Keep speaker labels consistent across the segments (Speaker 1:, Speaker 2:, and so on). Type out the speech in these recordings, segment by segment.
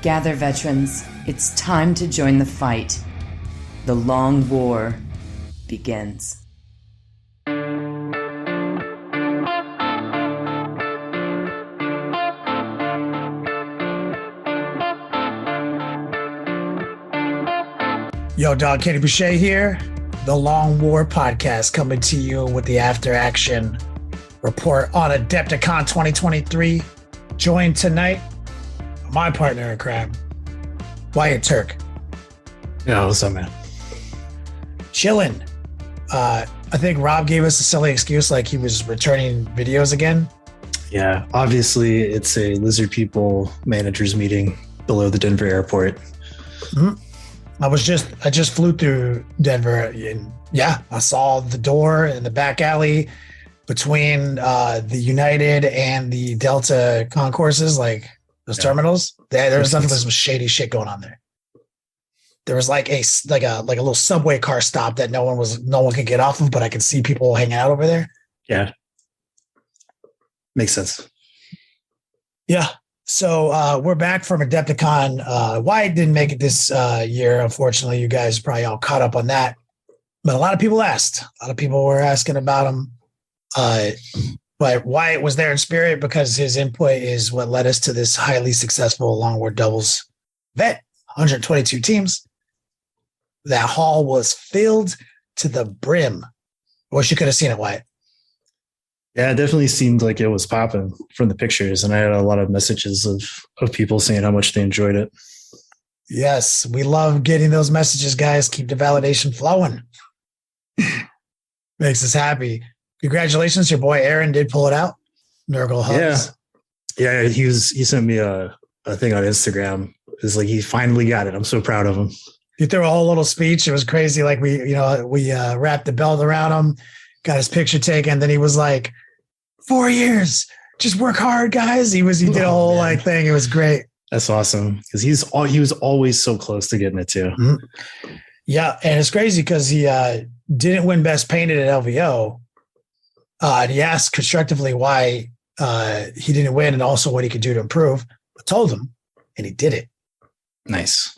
Speaker 1: Gather, veterans. It's time to join the fight. The long war begins.
Speaker 2: Yo, dog, Kenny Boucher here. The Long War Podcast coming to you with the after action report on Adepticon 2023. Joined tonight, my partner in crime, Wyatt Turk.
Speaker 3: Yeah, what's up, man?
Speaker 2: Chillin'. I think Rob gave us a silly excuse like he was returning videos again.
Speaker 3: Yeah, obviously it's a lizard people managers meeting below the Denver airport.
Speaker 2: Mm-hmm. I just flew through Denver and yeah, I saw the door in the back alley between the United and the Delta concourses, like those terminals. There was definitely some shady shit going on there. There was like a little subway car stop that no one could get off of, but I could see people hanging out over there.
Speaker 3: Yeah. Makes sense.
Speaker 2: Yeah. So we're back from Adepticon. Wyatt didn't make it this year. Unfortunately, you guys probably all caught up on that. But a lot of people asked. A lot of people were asking about him. But Wyatt was there in spirit because his input is what led us to this highly successful Long War Doubles vet, 122 teams. That hall was filled to the brim. Wish you could have seen it, Wyatt.
Speaker 3: Yeah, it definitely seemed like it was popping from the pictures. And I had a lot of messages of people saying how much they enjoyed it.
Speaker 2: Yes, we love getting those messages, guys. Keep the validation flowing. Makes us happy. Congratulations, your boy Aaron did pull it out. Nurgle hugs.
Speaker 3: Yeah, he sent me a thing on Instagram. It's like he finally got it. I'm so proud of him.
Speaker 2: He threw a whole little speech. It was crazy. Like we wrapped the belt around him, got his picture taken. Then he was like, 4 years, just work hard, guys. He did a whole thing. It was great.
Speaker 3: That's awesome because he was always so cle to getting it too.
Speaker 2: Mm-hmm. Yeah, and it's crazy because he didn't win Best Painted at LVO. And he asked constructively why he didn't win and also what he could do to improve. I told him, and he did it.
Speaker 3: Nice.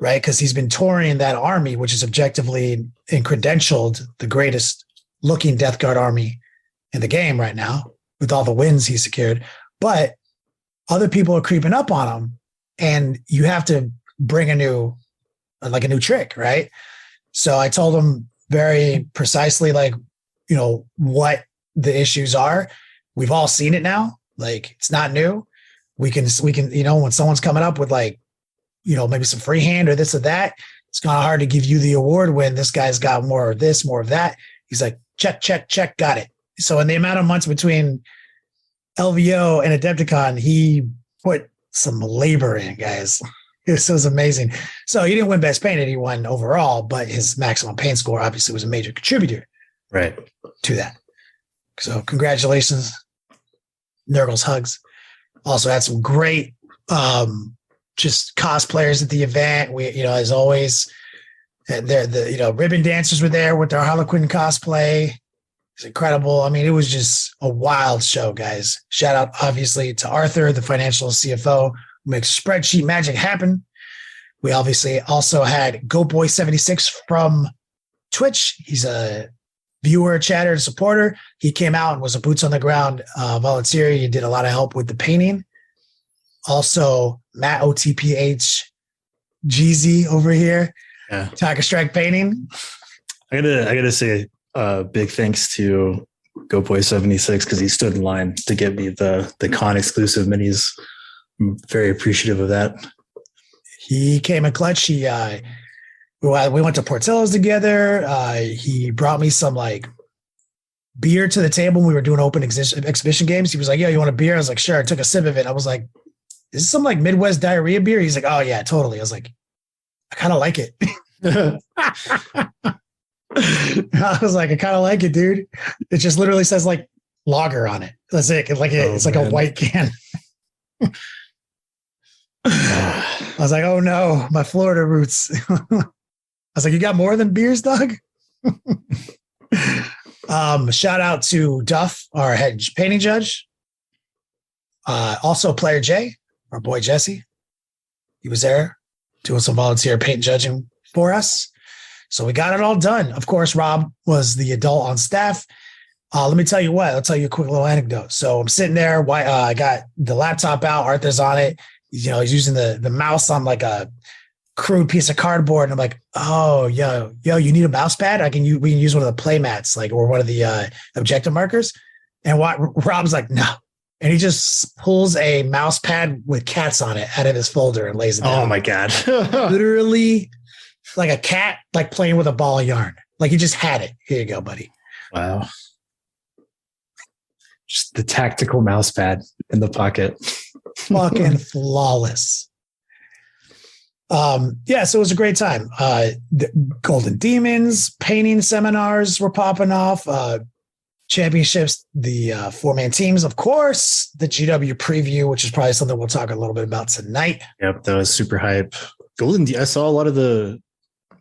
Speaker 2: Right? Because he's been touring that army, which is objectively and credentialed the greatest looking Death Guard army in the game right now with all the wins he secured. But other people are creeping up on him, and you have to bring a new trick, right? So I told him very precisely, what the issues are. We've all seen it now. Like, it's not new. We can, when someone's coming up with maybe some freehand or this or that, it's kind of hard to give you the award when this guy's got more of this, more of that. He's like, check, got it. So in the amount of months between LVO and Adepticon, he put some labor in, guys. This was amazing. So he didn't win Best Painted. He won overall, but his maximum paint score obviously was a major contributor to that. So congratulations. Nurgle's hugs. Also had some great just cosplayers at the event. We, as always, the ribbon dancers were there with their Harlequin cosplay. It's incredible. I mean, it was just a wild show, guys. Shout out, obviously, to Arthur, the financial CFO, who makes spreadsheet magic happen. We obviously also had GoBoy76 from Twitch. He's a viewer, chatter, and supporter. He came out and was a boots on the ground volunteer. He did a lot of help with the painting. Also, Matt OTPH GZ over here.
Speaker 3: Yeah.
Speaker 2: Tiger Strike painting.
Speaker 3: I gotta say big thanks to GoBoy76 because he stood in line to get me the con exclusive minis. I'm very appreciative of that.
Speaker 2: He came in clutch. We went to Portillo's together. He brought me some beer to the table when we were doing open exhibition games. He was like, "Yo, you want a beer?" I was like, "Sure." I took a sip of it. I was like, "Is this some Midwest diarrhea beer?" He's like, "Oh yeah, totally." I was like, "I kind of like it." I was like, "I kind of like it, dude." It just literally says lager on it. That's it. It's like a white can. I was like, "Oh no, my Florida roots." I was like, "You got more than beers, Doug?" Shout out to Duff, our head painting judge. Also Player J, our boy Jesse. He was there doing some volunteer paint judging for us. So we got it all done. Of course, Rob was the adult on staff. Let me tell you what. I'll tell you a quick little anecdote. So I'm sitting there. I got the laptop out. Arthur's on it. He's using the mouse on like a crude piece of cardboard. And I'm like, oh, yo, you need a mouse pad? We can use one of the play mats, or one of the objective markers. And Rob's like, no. And he just pulls a mouse pad with cats on it out of his folder and lays it down.
Speaker 3: Oh my God.
Speaker 2: Literally like a cat, like playing with a ball of yarn. Like he just had it. Here you go, buddy.
Speaker 3: Wow. Just the tactical mouse pad in the pocket.
Speaker 2: Fucking flawless. So it was a great time. The Golden Demons painting seminars were popping off. Championships, the 4-man teams, of course, the GW preview, which is probably something we'll talk a little bit about tonight.
Speaker 3: Yep, that was super hype. I saw a lot of the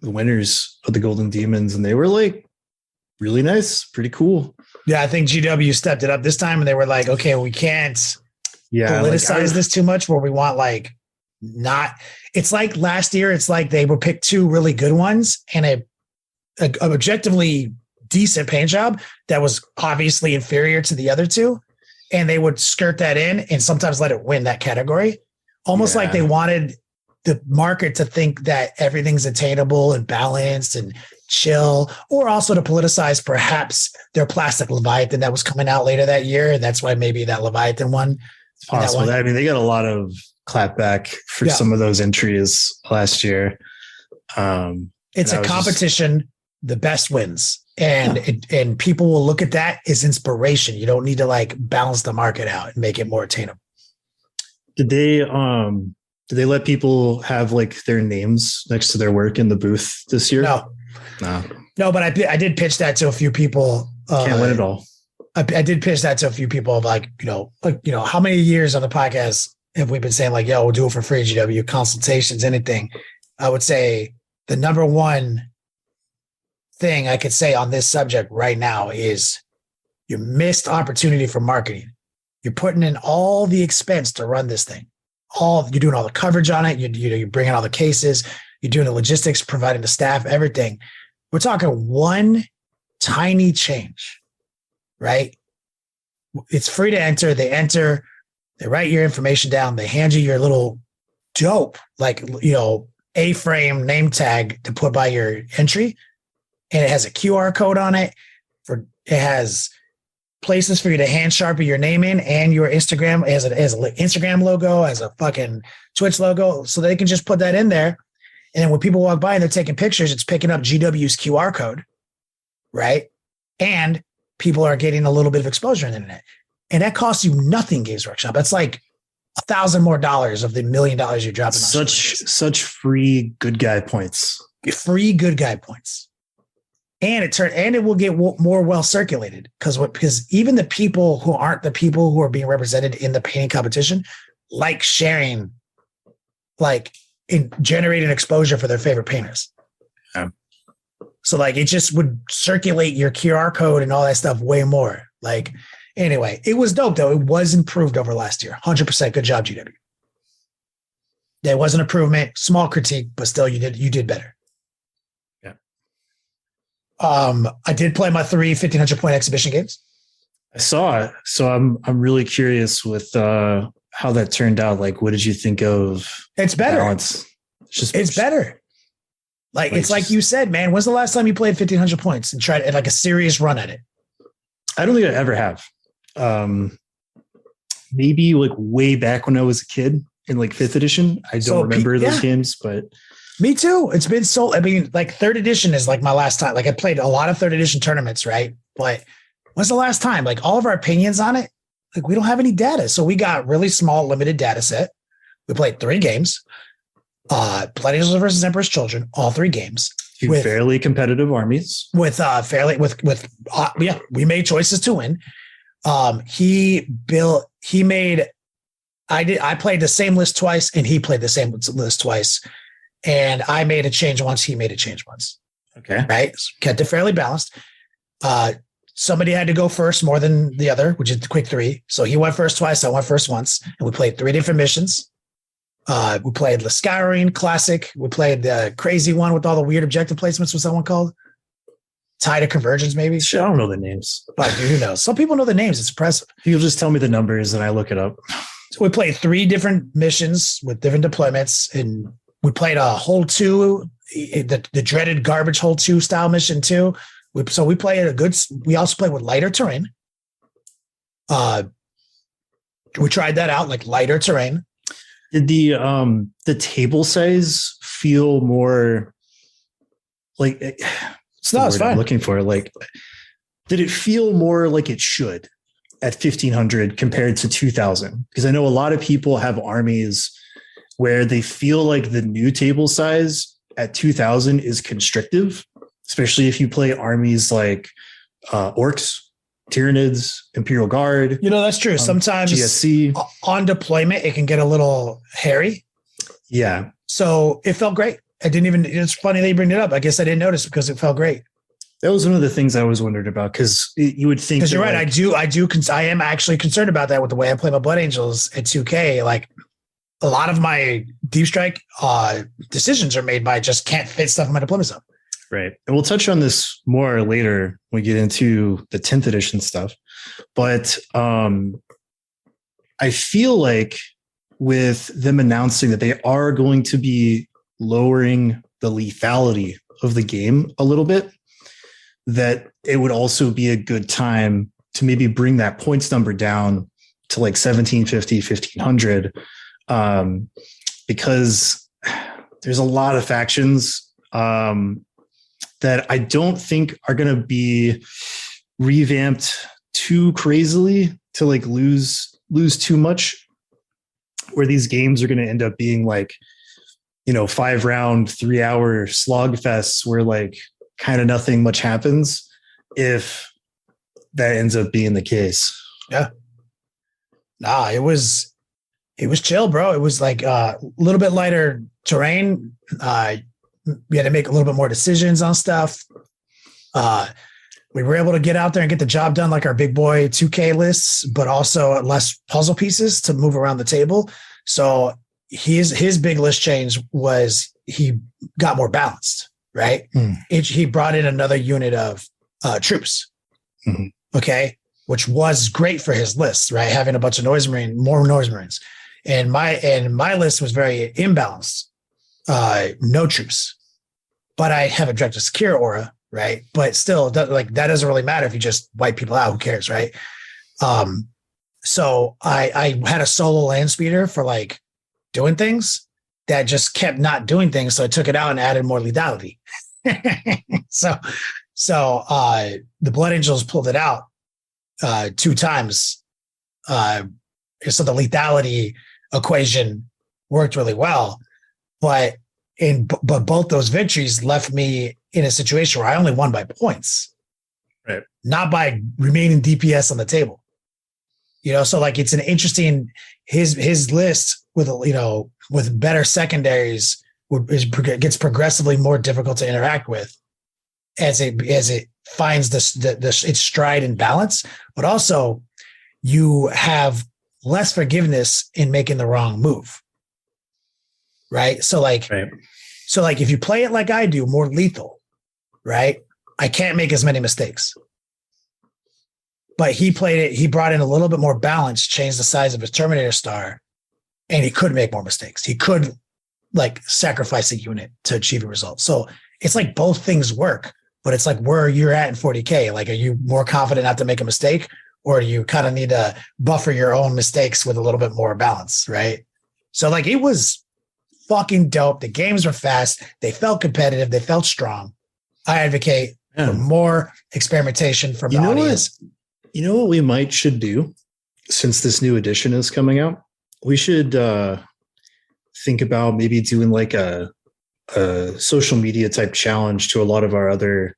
Speaker 3: winners of the Golden Demons, and they were like really nice, pretty cool.
Speaker 2: Yeah, I think GW stepped it up this time, and they were like, okay, we can't politicize this too much, where we want not. It's like last year. It's like they would pick 2 really good ones and a objectively decent paint job that was obviously inferior to the other 2, and they would skirt that in and sometimes let it win that category, almost like they wanted the market to think that everything's attainable and balanced and chill, or also to politicize perhaps their plastic Leviathan that was coming out later that year, and that's why maybe that Leviathan one.
Speaker 3: It's possible. I mean, they got a lot of clapback for some of those entries last year.
Speaker 2: It's a competition. The best wins. And people will look at that as inspiration. You don't need to balance the market out and make it more attainable.
Speaker 3: Did they let people have their names next to their work in the booth this year?
Speaker 2: No, but I did pitch that to a few people.
Speaker 3: Can't win it all.
Speaker 2: I did pitch that to a few people of how many years on the podcast have we been saying we'll do it for free, GW consultations, anything. I would say the number one thing I could say on this subject right now is you missed opportunity for marketing. You're putting in all the expense to run this thing. You're doing all the coverage on it. You're bringing all the cases. You're doing the logistics, providing the staff, everything. We're talking one tiny change, right? It's free to enter. They enter. They write your information down. They hand you your little dope, A-frame name tag to put by your entry. And it has a QR code on it. It has places for you to hand sharpie your name in, and your Instagram. It has an Instagram logo, has a fucking Twitch logo, so they can just put that in there. And then when people walk by and they're taking pictures, it's picking up GW's QR code, right? And people are getting a little bit of exposure on the internet. And that costs you nothing, Games Workshop. That's like $1,000 more of the $1 million you're dropping.
Speaker 3: Such free good guy points.
Speaker 2: Free good guy points. And it will get more well circulated because even the people who aren't the people who are being represented in the painting competition like sharing, in generating exposure for their favorite painters.
Speaker 3: Yeah.
Speaker 2: So it just would circulate your QR code and all that stuff way more. Anyway, it was dope though. It was improved over last year. 100% good job, GW. There was an improvement, small critique, but still you did better. I did play my 3 1,500 point exhibition games.
Speaker 3: I saw it. So I'm really curious with how that turned out. What did you think of?
Speaker 2: It's better.
Speaker 3: Balance?
Speaker 2: It's better. It's like you said, man. When's the last time you played 1,500 points and tried a serious run at it?
Speaker 3: I don't think I ever have. Maybe way back when I was a kid in 5th edition. I don't remember those games, but.
Speaker 2: Me too. It's been so, 3rd edition is my last time. I played a lot of 3rd edition tournaments, right? But when's the last time? All of our opinions on it, we don't have any data. So we got really small, limited data set. We played 3 games. Gladiators versus Emperor's Children, all 3 games.
Speaker 3: With fairly competitive armies.
Speaker 2: We made choices to win. I played the same list twice and he played the same list twice. And I made a change once. He made a change once.
Speaker 3: Okay.
Speaker 2: Right. So kept it fairly balanced. Somebody had to go first more than the other, which is the quick 3. So he went first twice. I went first once. And we played 3 different missions. We played the Scouring Classic. We played the crazy one with all the weird objective placements. What's that one called? Tide of Convergence, maybe?
Speaker 3: Shit, I don't know the names.
Speaker 2: But who knows? Some people know the names. It's impressive.
Speaker 3: You'll just tell me the numbers and I look it up.
Speaker 2: So we played 3 different missions with different deployments, and we played a Hole 2, the dreaded garbage Hole 2 style mission too. So we played we also played with lighter terrain. We tried that out, like lighter terrain.
Speaker 3: Did the table size feel more like it's
Speaker 2: No, it's fine.
Speaker 3: I'm looking for? Like, did it feel more like it should at 1500 compared to 2000? Because I know a lot of people have armies where they feel like the new table size at 2000 is constrictive, especially if you play armies like orcs, Tyranids, Imperial Guard.
Speaker 2: That's true. Sometimes
Speaker 3: GSC
Speaker 2: on deployment, it can get a little hairy.
Speaker 3: Yeah.
Speaker 2: So it felt great. It's funny they bring it up. I guess I didn't notice because it felt great.
Speaker 3: That was one of the things I was wondering about, because you would think.
Speaker 2: Because you're right. I am actually concerned about that with the way I play my Blood Angels at 2K. Like a lot of my Deep Strike decisions are made by just can't fit stuff in my deployment zone.
Speaker 3: Right. And we'll touch on this more later when we get into the 10th edition stuff. But I feel like with them announcing that they are going to be lowering the lethality of the game a little bit, that it would also be a good time to maybe bring that points number down to like 1750, 1500, because there's a lot of factions that I don't think are going to be revamped too crazily to like lose too much, where these games are going to end up being like, 5-round, 3-hour slog fests where like kind of nothing much happens, if that ends up being the case.
Speaker 2: Yeah. Nah, it was chill, bro. It was like a little bit lighter terrain. We had to make a little bit more decisions on stuff. We were able to get out there and get the job done like our big boy 2K lists, but also less puzzle pieces to move around the table. So his big list change was he got more balanced, right? He brought in another unit of troops, okay, which was great for his list, right? Having a bunch of more noise marines. And my list was very imbalanced. No troops, but I have a directed secure aura, right? But still, that doesn't really matter if you just wipe people out. Who cares, right? So I had a solo land speeder for like doing things that just kept not doing things, so I took it out and added more lethality. so the Blood Angels pulled it out 2 times, so the lethality equation worked really well. But both those victories left me in a situation where I only won by points,
Speaker 3: right? Not
Speaker 2: by remaining DPS on the table. So like it's an interesting his list with better secondaries gets progressively more difficult to interact with as it finds its stride and balance, but also you have less forgiveness in making the wrong move. Right. So like if you play it like I do, more lethal, right? I can't make as many mistakes. But he brought in a little bit more balance, changed the size of his Terminator star, and he could make more mistakes. He could like sacrifice a unit to achieve a result. So it's like both things work, but it's like where you're at in 40K. Like, are you more confident not to make a mistake, or do you kind of need to buffer your own mistakes with a little bit more balance, right? So like it was fucking dope. The games were fast. They felt competitive. They felt strong. I advocate for more experimentation from the audience.
Speaker 3: You know what we should do since this new edition is coming out? We should think about maybe doing like a social media type challenge to a lot of our other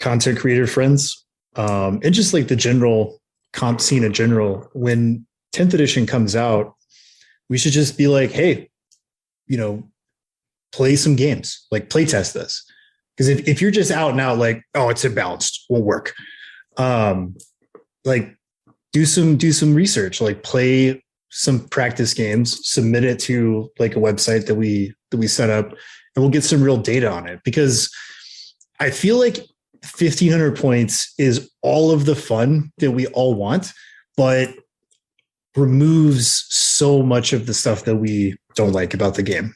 Speaker 3: content creator friends, and just like the general comp scene in general. When 10th edition comes out, we should just be like, hey, play some games, like play test this. Because if you're just out and out like, oh, it's imbalanced, won't work. Like do some research, like play some practice games, submit it to like a website that we set up, and we'll get some real data on it, because I feel like 1,500 points is all of the fun that we all want, but removes so much of the stuff that we don't like about the game.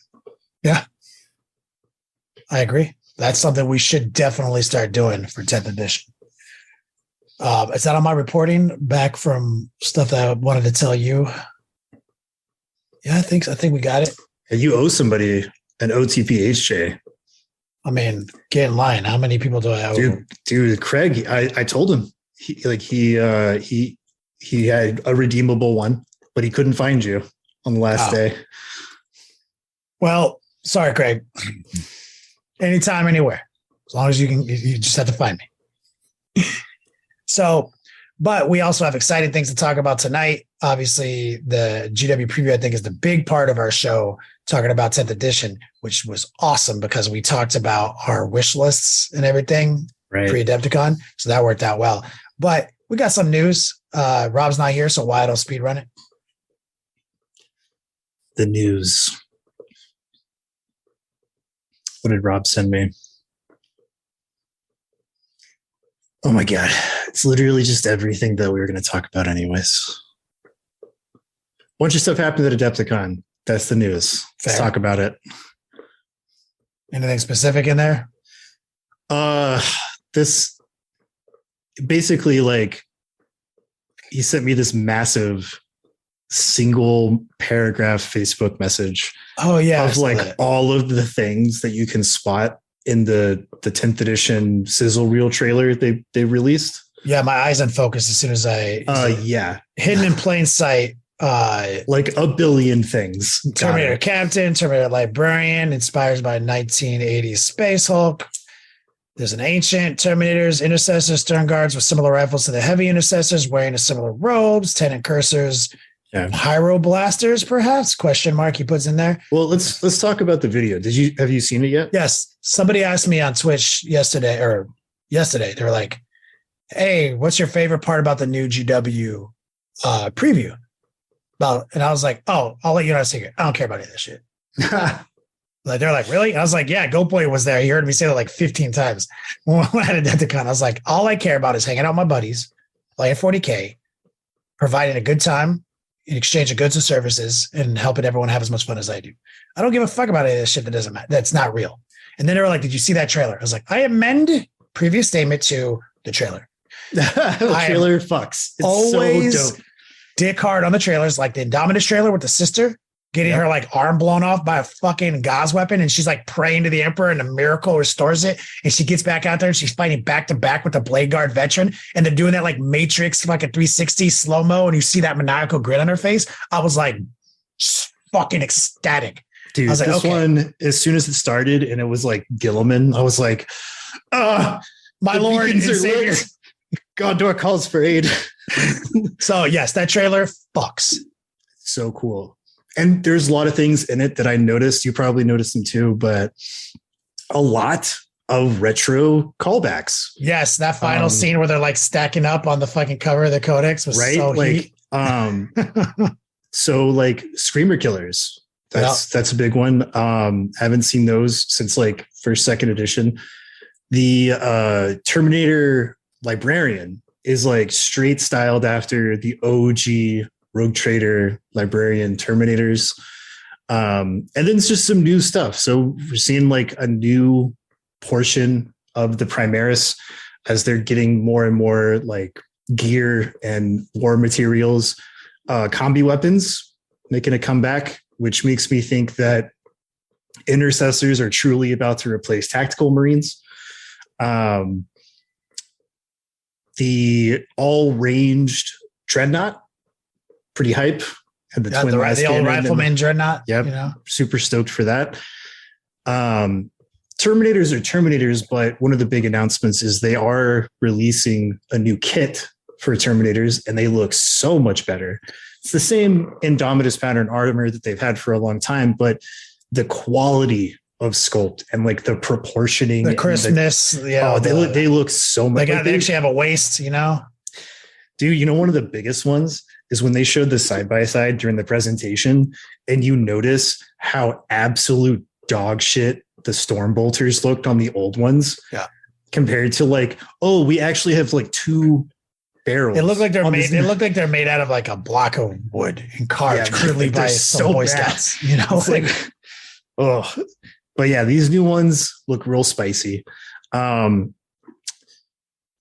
Speaker 2: Yeah, I agree. That's something we should definitely start doing for 10th edition. Is that on my reporting back from stuff that I wanted to tell you? Yeah, I think we got it.
Speaker 3: You owe somebody an OTP HJ.
Speaker 2: I mean, get in line. How many people do I owe?
Speaker 3: Dude, Craig, I told him he had a redeemable one, but he couldn't find you on the last day.
Speaker 2: Well, sorry, Craig. Anytime, anywhere. As long as you can, you just have to find me. So, but we also have exciting things to talk about tonight. Obviously, the GW preview, I think, is the big part of our show, talking about 10th edition, which was awesome because we talked about our wish lists and everything pre-Adepticon. So that worked out well. But we got some news. Rob's not here, so Wyatt will speedrun it.
Speaker 3: The news. What did Rob send me? Oh my God. It's literally just everything that we were going to talk about anyways. Bunch of stuff happened at Adepticon. That's the news. Let's talk about it.
Speaker 2: Anything specific in there?
Speaker 3: This basically, like, he sent me this massive single paragraph Facebook message.
Speaker 2: Oh yeah.
Speaker 3: Of like all of the things that you can spot in the 10th edition sizzle reel trailer they released.
Speaker 2: Yeah, my eyes unfocused as soon as
Speaker 3: yeah.
Speaker 2: Hidden in plain sight.
Speaker 3: Like a billion things.
Speaker 2: Terminator Captain, Terminator Librarian, inspired by 1980s Space Hulk. There's an ancient Terminators, Intercessors, Stern Guards with similar rifles to the heavy Intercessors, wearing a similar robes, Tenant Cursors, Pyro Blasters, perhaps? Question mark he puts in there.
Speaker 3: Well, let's talk about the video. Have you seen it yet?
Speaker 2: Yes. Somebody asked me on Twitch yesterday. They were like, "Hey, what's your favorite part about the new GW preview?" And I was like, "Oh, I'll let you know a secret. I don't care about any of this shit." Like, they're like, "Really?" And I was like, "Yeah, Goat Boy was there. He heard me say that like 15 times when I had Adepticon." I was like, "All I care about is hanging out with my buddies, playing 40K, providing a good time in exchange of goods and services, and helping everyone have as much fun as I do. I don't give a fuck about any of this shit that doesn't matter. That's not real." And then they were like, "Did you see that trailer?" I was like, "I amend previous statement to the trailer."
Speaker 3: The trailer fucks. It's
Speaker 2: always
Speaker 3: so dope.
Speaker 2: Dick hard on the trailers, like the Indominus trailer with the sister getting her like arm blown off by a fucking Gauss weapon, and she's like praying to the Emperor, and a miracle restores it, and she gets back out there and she's fighting back to back with the Blade Guard veteran, and they're doing that like Matrix fucking 360 slow mo, and you see that maniacal grin on her face. I was like fucking ecstatic.
Speaker 3: Dude,
Speaker 2: I was like,
Speaker 3: this one, as soon as it started and it was like Gilliman, I was like, my Lord and Savior. Gondor calls for aid.
Speaker 2: So yes, that trailer fucks.
Speaker 3: So cool. And there's a lot of things in it that I noticed. You probably noticed them too, but a lot of retro callbacks.
Speaker 2: Yes, that final scene where they're like stacking up on the fucking cover of the Codex was so
Speaker 3: like so like Screamer Killers. That's a big one. Haven't seen those since like first, second edition. The Terminator Librarian is like straight styled after the OG Rogue Trader Librarian Terminators. And then it's just some new stuff. So we're seeing like a new portion of the Primaris as they're getting more and more like gear and war materials, combi weapons making a comeback, which makes me think that Intercessors are truly about to replace tactical Marines. The all-ranged Dreadnought, pretty hype. And the old
Speaker 2: Rifleman Dreadnought.
Speaker 3: Yep, super stoked for that. Terminators are Terminators, but one of the big announcements is they are releasing a new kit for Terminators, and they look so much better. It's the same Indomitus pattern armor that they've had for a long time, but the quality of sculpt and like the proportioning,
Speaker 2: the crispness.
Speaker 3: They look so much.
Speaker 2: They actually have a waist,
Speaker 3: Dude, one of the biggest ones is when they showed the side by side during the presentation, and you notice how absolute dog shit the Storm Bolters looked on the old ones.
Speaker 2: Yeah.
Speaker 3: Compared to like, oh, we actually have like 2 barrels.
Speaker 2: They look like they're made. They look like they're made out of like a block of wood and carved crudely by some Boy Scouts. You know,
Speaker 3: it's like, oh, but yeah, these new ones look real spicy.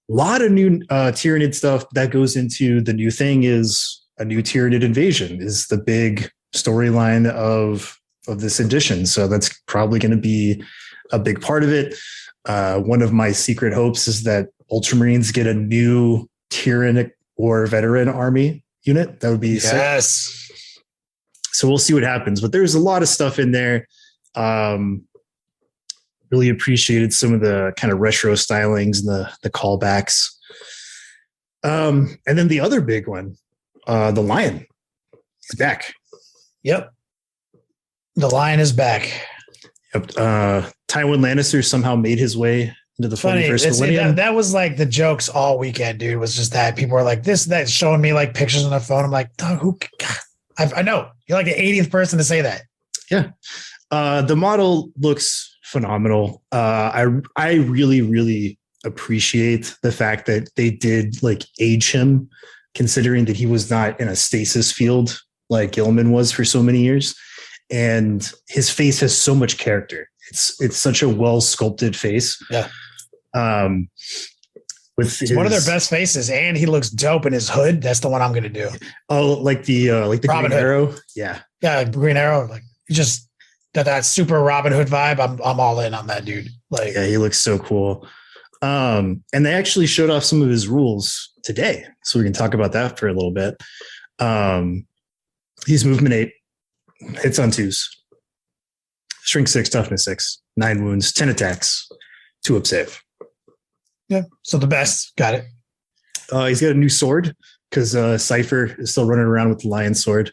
Speaker 3: Lot of new Tyranid stuff that goes into the new thing. Is a new Tyranid invasion is the big storyline of this edition. So that's probably going to be a big part of it. One of my secret hopes is that Ultramarines get a new Tyranid or veteran army unit. That would be sick. So we'll see what happens. But there's a lot of stuff in there. Really appreciated some of the kind of retro stylings and the callbacks. And then the other big one, the Lion, is back.
Speaker 2: Yep. The Lion is back.
Speaker 3: Yep. Tywin Lannister somehow made his way into the 21st millennium.
Speaker 2: That was like the jokes all weekend, dude. Was just that people were like that, showing me like pictures on their phone. I'm like, dog, who? God, I know you're like the 80th person to say that.
Speaker 3: Yeah. The model looks phenomenal. I really, really appreciate the fact that they did like age him, considering that he was not in a stasis field like Gilliman was for so many years. And his face has so much character. It's such a well sculpted face.
Speaker 2: Yeah.
Speaker 3: It's
Speaker 2: one of their best faces, and he looks dope in his hood. That's the one I'm going to do.
Speaker 3: Oh, like the
Speaker 2: Robin
Speaker 3: Green
Speaker 2: Hood.
Speaker 3: Arrow. Yeah.
Speaker 2: Yeah. Green Arrow. Like just that super Robin Hood vibe. I'm all in on that dude. Like,
Speaker 3: yeah, he looks so cool. And they actually showed off some of his rules today. So we can talk about that for a little bit. He's movement 8. Hits on 2s. Strength 6, toughness 6, 9 wounds, 10 attacks, 2 up save.
Speaker 2: Yeah. So the best. Got it.
Speaker 3: He's got a new sword because Cypher is still running around with the lion sword.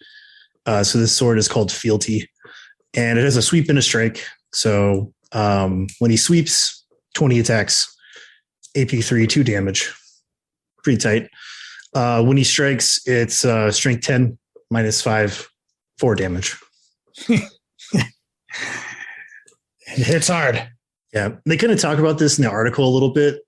Speaker 3: So this sword is called Fealty, and it has a sweep and a strike. So when he sweeps, 20 attacks, AP3, 2 damage. Pretty tight. When he strikes, it's strength 10, -5, 4 damage.
Speaker 2: It hits hard.
Speaker 3: Yeah. They kind of talk about this in the article a little bit,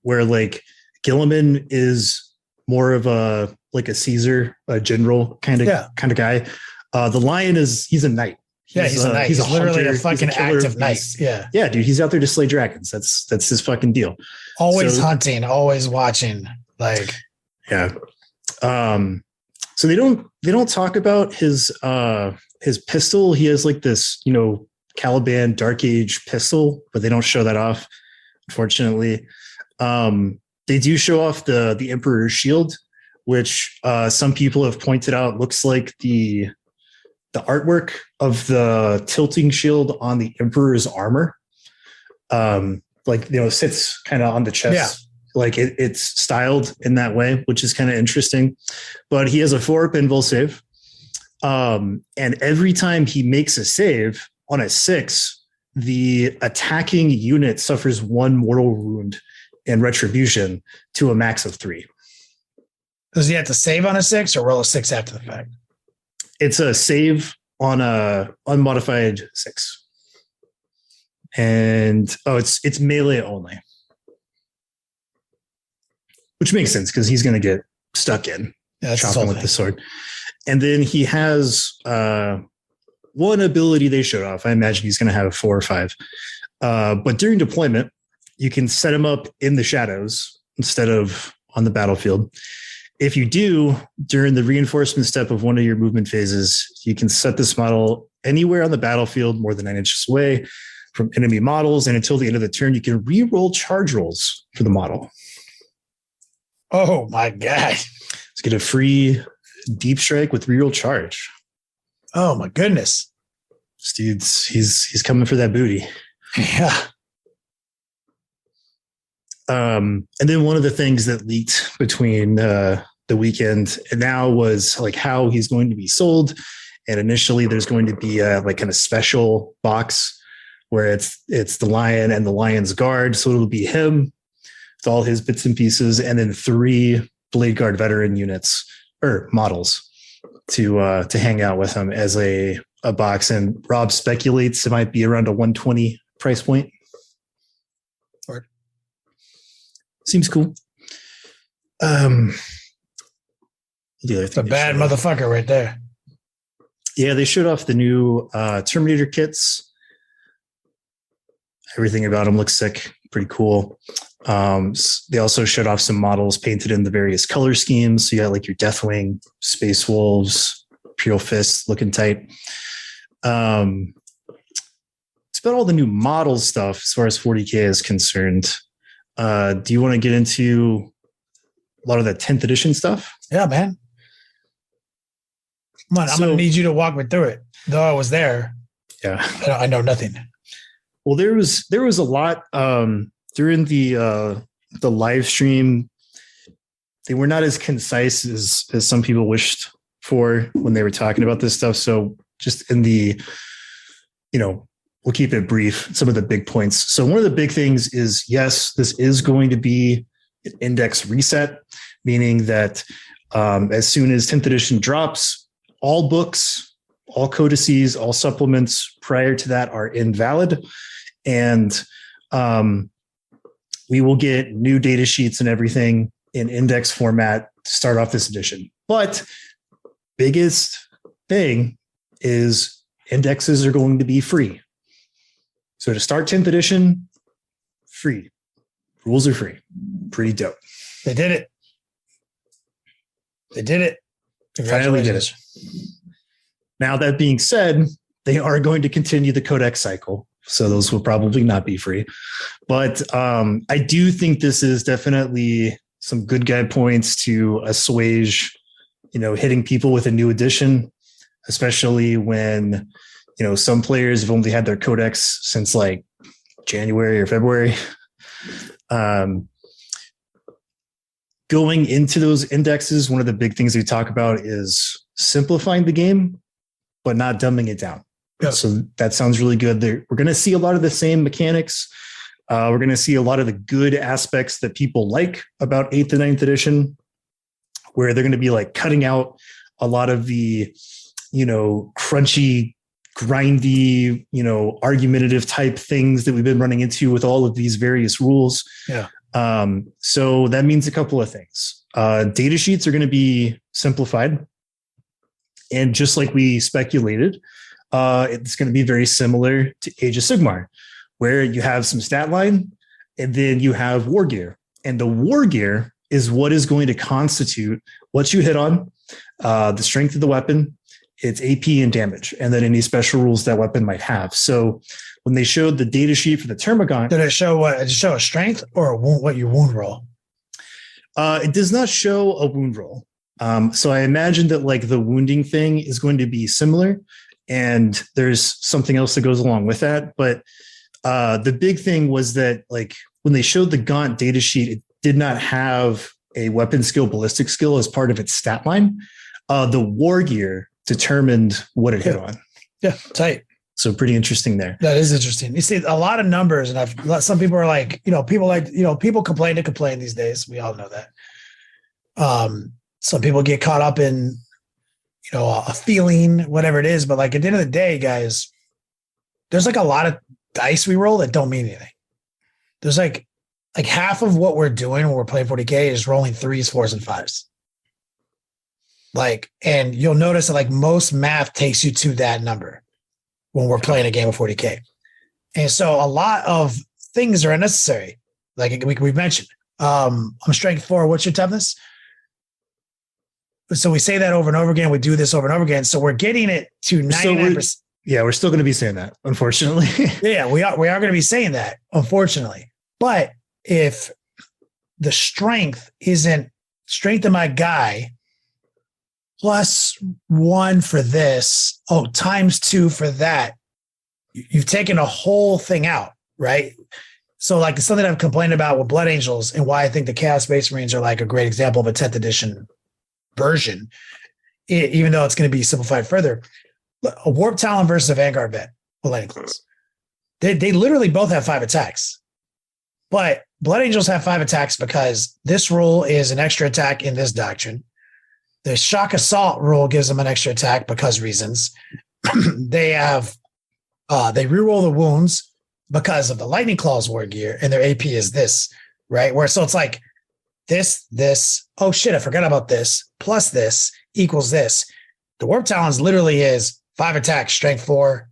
Speaker 3: where like Gilliman is more of a Caesar, a general kind of guy. The Lion he's a knight.
Speaker 2: He's a knight. He's literally
Speaker 3: hunter,
Speaker 2: a fucking active knight. Yeah.
Speaker 3: Yeah, dude. He's out there to slay dragons. That's his fucking deal.
Speaker 2: Always hunting, always watching. Like,
Speaker 3: yeah. So they don't talk about his pistol. He has like this, Caliban Dark Age pistol, but they don't show that off, unfortunately. They do show off the Emperor's shield, which some people have pointed out looks like the artwork of the tilting shield on the Emperor's armor. Sits kind of on the chest. Yeah. Like it's styled in that way, which is kind of interesting. But he has a 4-up invul save. And every time he makes a save on a 6, the attacking unit suffers 1 mortal wound and retribution to a max of 3.
Speaker 2: Does he have to save on a 6 or roll a 6 after the fact?
Speaker 3: It's a save on a unmodified 6. And it's melee only. Which makes sense because he's going to get stuck in chopping with the sword. And then he has one ability they showed off. I imagine he's going to have 4 or 5. But during deployment, you can set him up in the shadows instead of on the battlefield. If you do, during the reinforcement step of one of your movement phases, you can set this model anywhere on the battlefield more than 9 inches away from enemy models. And until the end of the turn, you can re-roll charge rolls for the model.
Speaker 2: Oh my God.
Speaker 3: Let's get a free deep strike with reroll charge.
Speaker 2: Oh my goodness.
Speaker 3: This dude's he's coming for that booty.
Speaker 2: Yeah.
Speaker 3: And then one of the things that leaked between the weekend and now was like how he's going to be sold. And initially there's going to be a like kind of special box where it's the Lion and the Lion's Guard. So it'll be him with all his bits and pieces, and then 3 Blade Guard veteran units or models to hang out with them as a box. And Rob speculates it might be around a 120 price point.
Speaker 2: Or
Speaker 3: seems cool.
Speaker 2: It's a bad motherfucker right there.
Speaker 3: Yeah, they showed off the new Terminator kits. Everything about them looks sick. Pretty cool. They also showed off some models painted in the various color schemes. So you got like your Deathwing, Space Wolves, Imperial Fist looking tight. It's about all the new model stuff as far as 40K is concerned. Do you want to get into a lot of the 10th edition stuff?
Speaker 2: Yeah, man. Come on, I'm going to need you to walk me through it. Though I was there.
Speaker 3: Yeah.
Speaker 2: I know nothing.
Speaker 3: Well, there was a lot during the live stream. They were not as concise as some people wished for when they were talking about this stuff. So just in the, we'll keep it brief. Some of the big points. So one of the big things is, yes, this is going to be an index reset, meaning that as soon as 10th edition drops, all books, all codices, all supplements prior to that are invalid. And we will get new data sheets and everything in index format to start off this edition. But biggest thing is indexes are going to be free. So to start 10th edition, free. Rules are free. Pretty dope.
Speaker 2: They did it. They did it.
Speaker 3: Finally did it. Now, that being said, they are going to continue the codex cycle. So those will probably not be free. But I do think this is definitely some good guide points to assuage, hitting people with a new edition, especially when, some players have only had their codex since like January or February. Going into those indexes, one of the big things we talk about is simplifying the game, but not dumbing it down. Yep. So that sounds really good. We're going to see a lot of the same mechanics. We're going to see a lot of the good aspects that people like about 8th and 9th edition, where they're going to be like cutting out a lot of the, crunchy, grindy, argumentative type things that we've been running into with all of these various rules.
Speaker 2: Yeah.
Speaker 3: So that means a couple of things. Data sheets are going to be simplified. And just like we speculated, it's going to be very similar to Age of Sigmar, where you have some stat line and then you have war gear. And the war gear is what is going to constitute what you hit on, the strength of the weapon, its AP and damage, and then any special rules that weapon might have. So when they showed the data sheet for the Termagant,
Speaker 2: did it show what? Did it show a strength or what your wound roll?
Speaker 3: It does not show a wound roll. So I imagine that like the wounding thing is going to be similar, and there's something else that goes along with that. But the big thing was that like when they showed the Gaunt data sheet, it did not have a weapon skill, ballistic skill as part of its stat line. The war gear determined what it hit on.
Speaker 2: Yeah, tight.
Speaker 3: So pretty interesting there.
Speaker 2: That is interesting. You see a lot of numbers, and some people are like, people complain to complain these days. We all know that. Some people get caught up in, a feeling, whatever it is. But like at the end of the day, guys, there's like a lot of dice we roll that don't mean anything. There's like half of what we're doing when we're playing 40K is rolling 3s, 4s, and 5s. Like, and you'll notice that like most math takes you to that number when we're playing a game of 40K. And so a lot of things are unnecessary. Like we've mentioned, I'm strength 4. What's your toughness? So we say that over and over again. We do this over and over again. So we're getting it to 99%.
Speaker 3: Yeah, we're still going to be saying that, unfortunately.
Speaker 2: Yeah, we are going to be saying that, unfortunately. But if the strength isn't strength of my guy +1 for this, ×2 for that, you've taken a whole thing out, right? So like something I've complained about with Blood Angels and why I think the Chaos Space Marines are like a great example of a 10th edition version, even though it's going to be simplified further. A Warp Talon versus a Vanguard vet with Lightning Claws. They literally both have 5 attacks. But Blood Angels have 5 attacks because this rule is an extra attack in this doctrine. The shock assault rule gives them an extra attack because reasons. They have they reroll the wounds because of the lightning claws war gear, and their AP is this, right? Where so it's like this. Oh shit, I forgot about this. Plus this equals this. The warp talons literally is 5 attack, strength 4,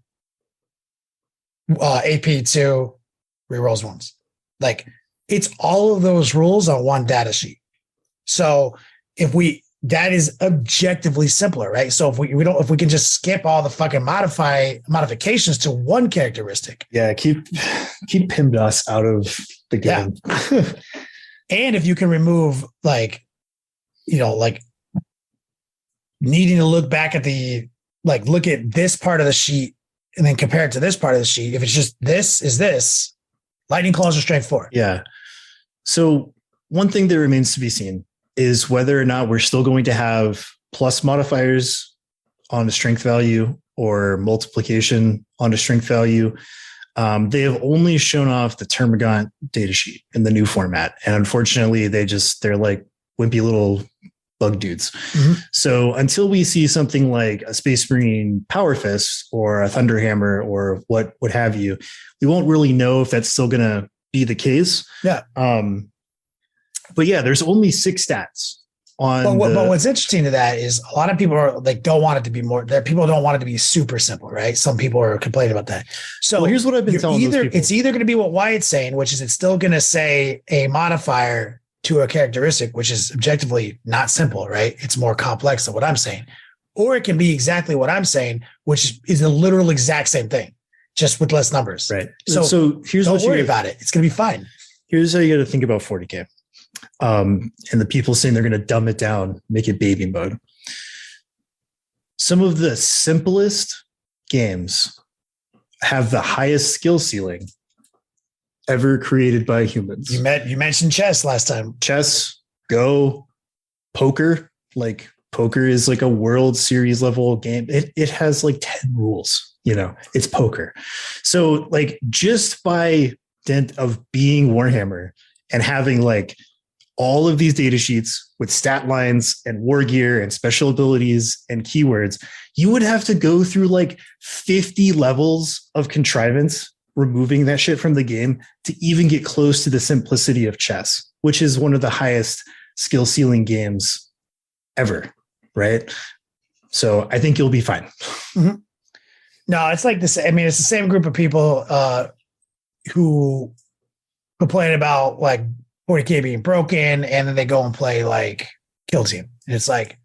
Speaker 2: AP 2, rerolls wounds. Like it's all of those rules on one data sheet. So that is objectively simpler, right? So if we can just skip all the fucking modifications to one characteristic.
Speaker 3: Yeah, keep PIMDOS out of the game.
Speaker 2: Yeah. And if you can remove like needing to look back at look at this part of the sheet and then compare it to this part of the sheet. If it's just this is this, lightning claws are strength 4.
Speaker 3: Yeah. So one thing that remains to be seen is whether or not we're still going to have plus modifiers on the strength value or multiplication on the strength value. They have only shown off the Termagant datasheet in the new format. And unfortunately, they're like wimpy little bug dudes. Mm-hmm. So until we see something like a Space Marine Power Fist or a Thunderhammer or what have you, we won't really know if that's still going to be the case.
Speaker 2: Yeah.
Speaker 3: But yeah, there's only 6 stats on.
Speaker 2: But what's interesting to that is a lot of people are like don't want it to be more. People don't want it to be super simple, right? Some people are complaining about that. So
Speaker 3: here's what I've been telling those people.
Speaker 2: It's either going to be what Wyatt's saying, which is it's still going to say a modifier to a characteristic, which is objectively not simple, right? It's more complex than what I'm saying. Or it can be exactly what I'm saying, which is the literal exact same thing, just with less numbers.
Speaker 3: Right.
Speaker 2: So
Speaker 3: here's
Speaker 2: don't worry about it. It's going to be fine.
Speaker 3: Here's how you got to think about 40K. And the people saying they're going to dumb it down, make it baby mode. Some of the simplest games have the highest skill ceiling ever created by humans.
Speaker 2: You mentioned chess last time.
Speaker 3: Chess, Go, poker. Like poker is like a World Series level game. It has like 10 rules. It's poker. So like just by dint of being Warhammer and having like all of these data sheets with stat lines and war gear and special abilities and keywords, you would have to go through like 50 levels of contrivance, removing that shit from the game to even get close to the simplicity of chess, which is one of the highest skill ceiling games ever. Right. So I think you'll be fine.
Speaker 2: Mm-hmm. No, it's like this. I mean, it's the same group of people who complain about like 40K being broken, and then they go and play like Kill Team. And it's like,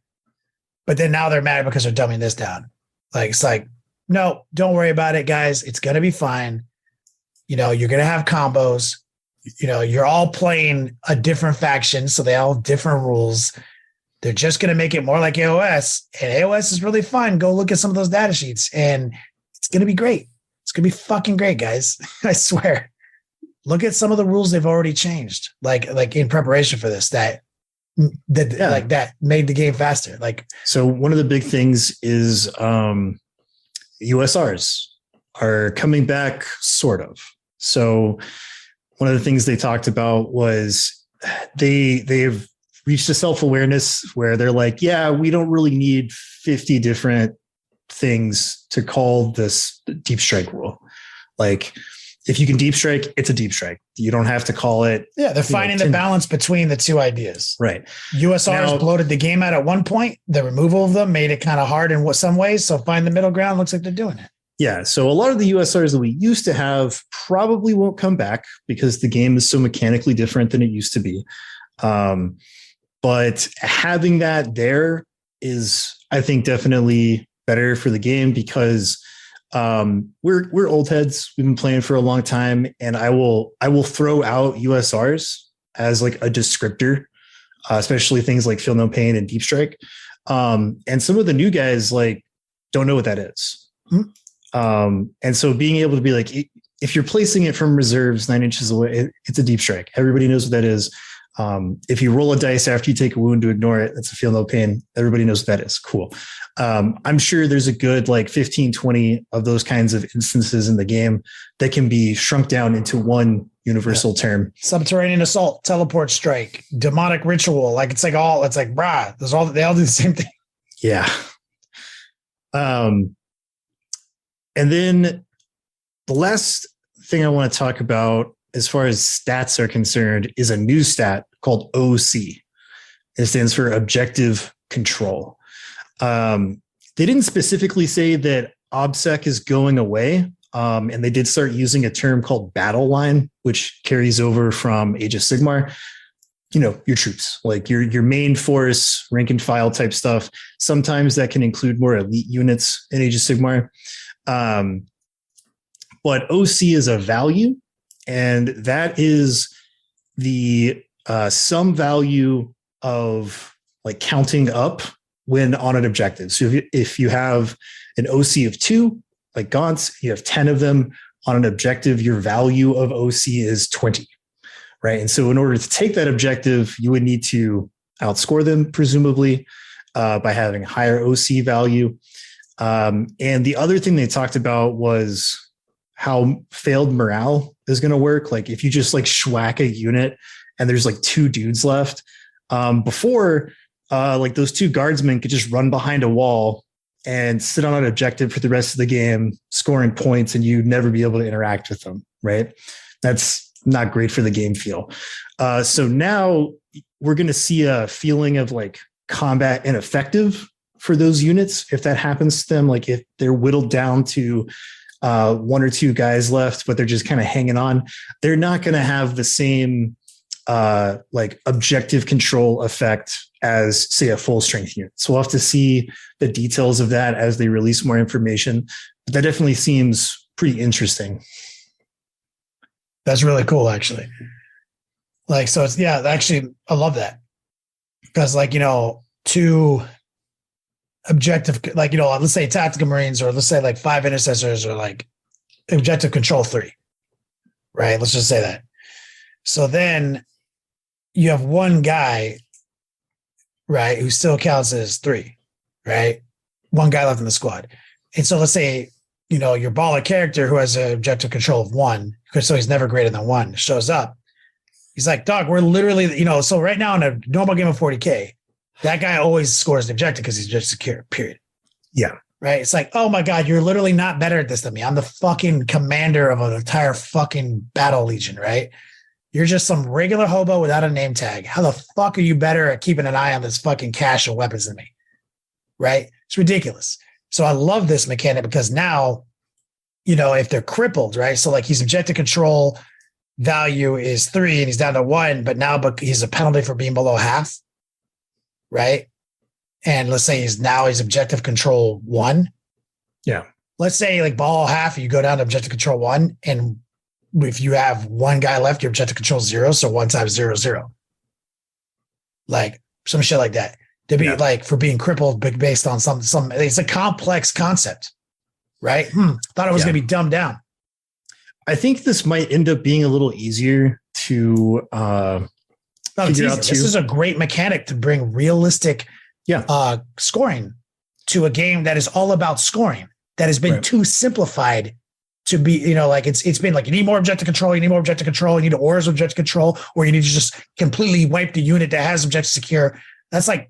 Speaker 2: but then now they're mad because they're dumbing this down. Like, it's like, no, don't worry about it, guys. It's going to be fine. You're going to have combos. You're all playing a different faction, so they all have different rules. They're just going to make it more like AOS, and AOS is really fun. Go look at some of those data sheets, and it's going to be great. It's going to be fucking great, guys. I swear. Look at some of the rules they've already changed, like in preparation for this, that made the game faster. Like,
Speaker 3: so one of the big things is USRs are coming back, sort of. So one of the things they talked about was they've reached a self-awareness where they're like, yeah, we don't really need 50 different things to call this deep strike rule. Like, if you can deep strike, it's a deep strike. You don't have to call it.
Speaker 2: Yeah, they're finding the balance between the two ideas.
Speaker 3: Right.
Speaker 2: USRs bloated the game out at one point. The removal of them made it kind of hard in some ways. So find the middle ground. Looks like they're doing it.
Speaker 3: Yeah. So a lot of the USRs that we used to have probably won't come back because the game is so mechanically different than it used to be. But having that there is, I think, definitely better for the game because we're old heads. We've been playing for a long time, and I will throw out USRs as like a descriptor, especially things like Feel No Pain and Deep Strike. And some of the new guys like don't know what that is. Mm-hmm. And so being able to be like, if you're placing it from reserves 9 inches away, it's a Deep Strike. Everybody knows what that is. If you roll a dice after you take a wound to ignore it, that's a feel no pain. Everybody knows what that is. Cool. I'm sure there's a good like 15, 20 of those kinds of instances in the game that can be shrunk down into one universal term.
Speaker 2: Subterranean assault, teleport strike, demonic ritual. Like it's like brah, they all do the same thing.
Speaker 3: Yeah. And then the last thing I want to talk about as far as stats are concerned is a new stat called OC. It stands for objective control. They didn't specifically say that OBSEC is going away. And they did start using a term called battle line, which carries over from Age of Sigmar. You know, your troops, like your main force, rank and file type stuff. Sometimes that can include more elite units in Age of Sigmar. But OC is a value, and that is the sum value of like counting up when on an objective. So if you have an OC of 2, like Gaunts, you have 10 of them on an objective, your value of OC is 20, right? And so in order to take that objective, you would need to outscore them, presumably, by having a higher OC value. And the other thing they talked about was how failed morale is going to work. Like if you just like schwack a unit and there's like 2 dudes left, before like those 2 guardsmen could just run behind a wall and sit on an objective for the rest of the game, scoring points, and you'd never be able to interact with them, right? That's not great for the game feel. So now we're going to see a feeling of like combat ineffective for those units if that happens to them. Like if they're whittled down to 1 or 2 guys left, but they're just kind of hanging on, they're not going to have the same like objective control effect as say a full strength unit. So we'll have to see the details of that as they release more information. But that definitely seems pretty interesting.
Speaker 2: That's really cool, actually. Like, so it's, yeah, actually, I love that. Because like, 2 objective, like, let's say tactical Marines, or let's say like 5 intercessors, or like objective control 3, right? Let's just say that. So then you have 1 guy, right, who still counts as 3, right? 1 guy left in the squad. And so let's say, your baller character who has an objective control of 1, so he's never greater than 1, shows up. He's like, dog, we're literally, so right now in a normal game of 40K, that guy always scores the objective because he's just secure, period.
Speaker 3: Yeah.
Speaker 2: Right? It's like, oh my God, you're literally not better at this than me. I'm the fucking commander of an entire fucking battle legion, right? You're just some regular hobo without a name tag. How the fuck are you better at keeping an eye on this fucking cache of weapons than me? Right? It's ridiculous. So I love this mechanic because now, if they're crippled, right? So like his objective control value is 3 and he's down to 1, but he's a penalty for being below half, right? And let's say his objective control 1.
Speaker 3: Yeah. Let's
Speaker 2: say like below half, you go down to objective control 1, and if you have 1 guy left, your objective control 0, so 1 times 0, 0. Like some shit like that. To be like for being crippled, but based on some. It's a complex concept, right? Thought it was going to be dumbed down.
Speaker 3: I think this might end up being a little easier to figure out.
Speaker 2: This is a great mechanic to bring realistic, scoring to a game that is all about scoring. That has been too simplified to be, like it's been like you need more objective control, you need auras of objective control, or you need to just completely wipe the unit that has objective secure. That's like.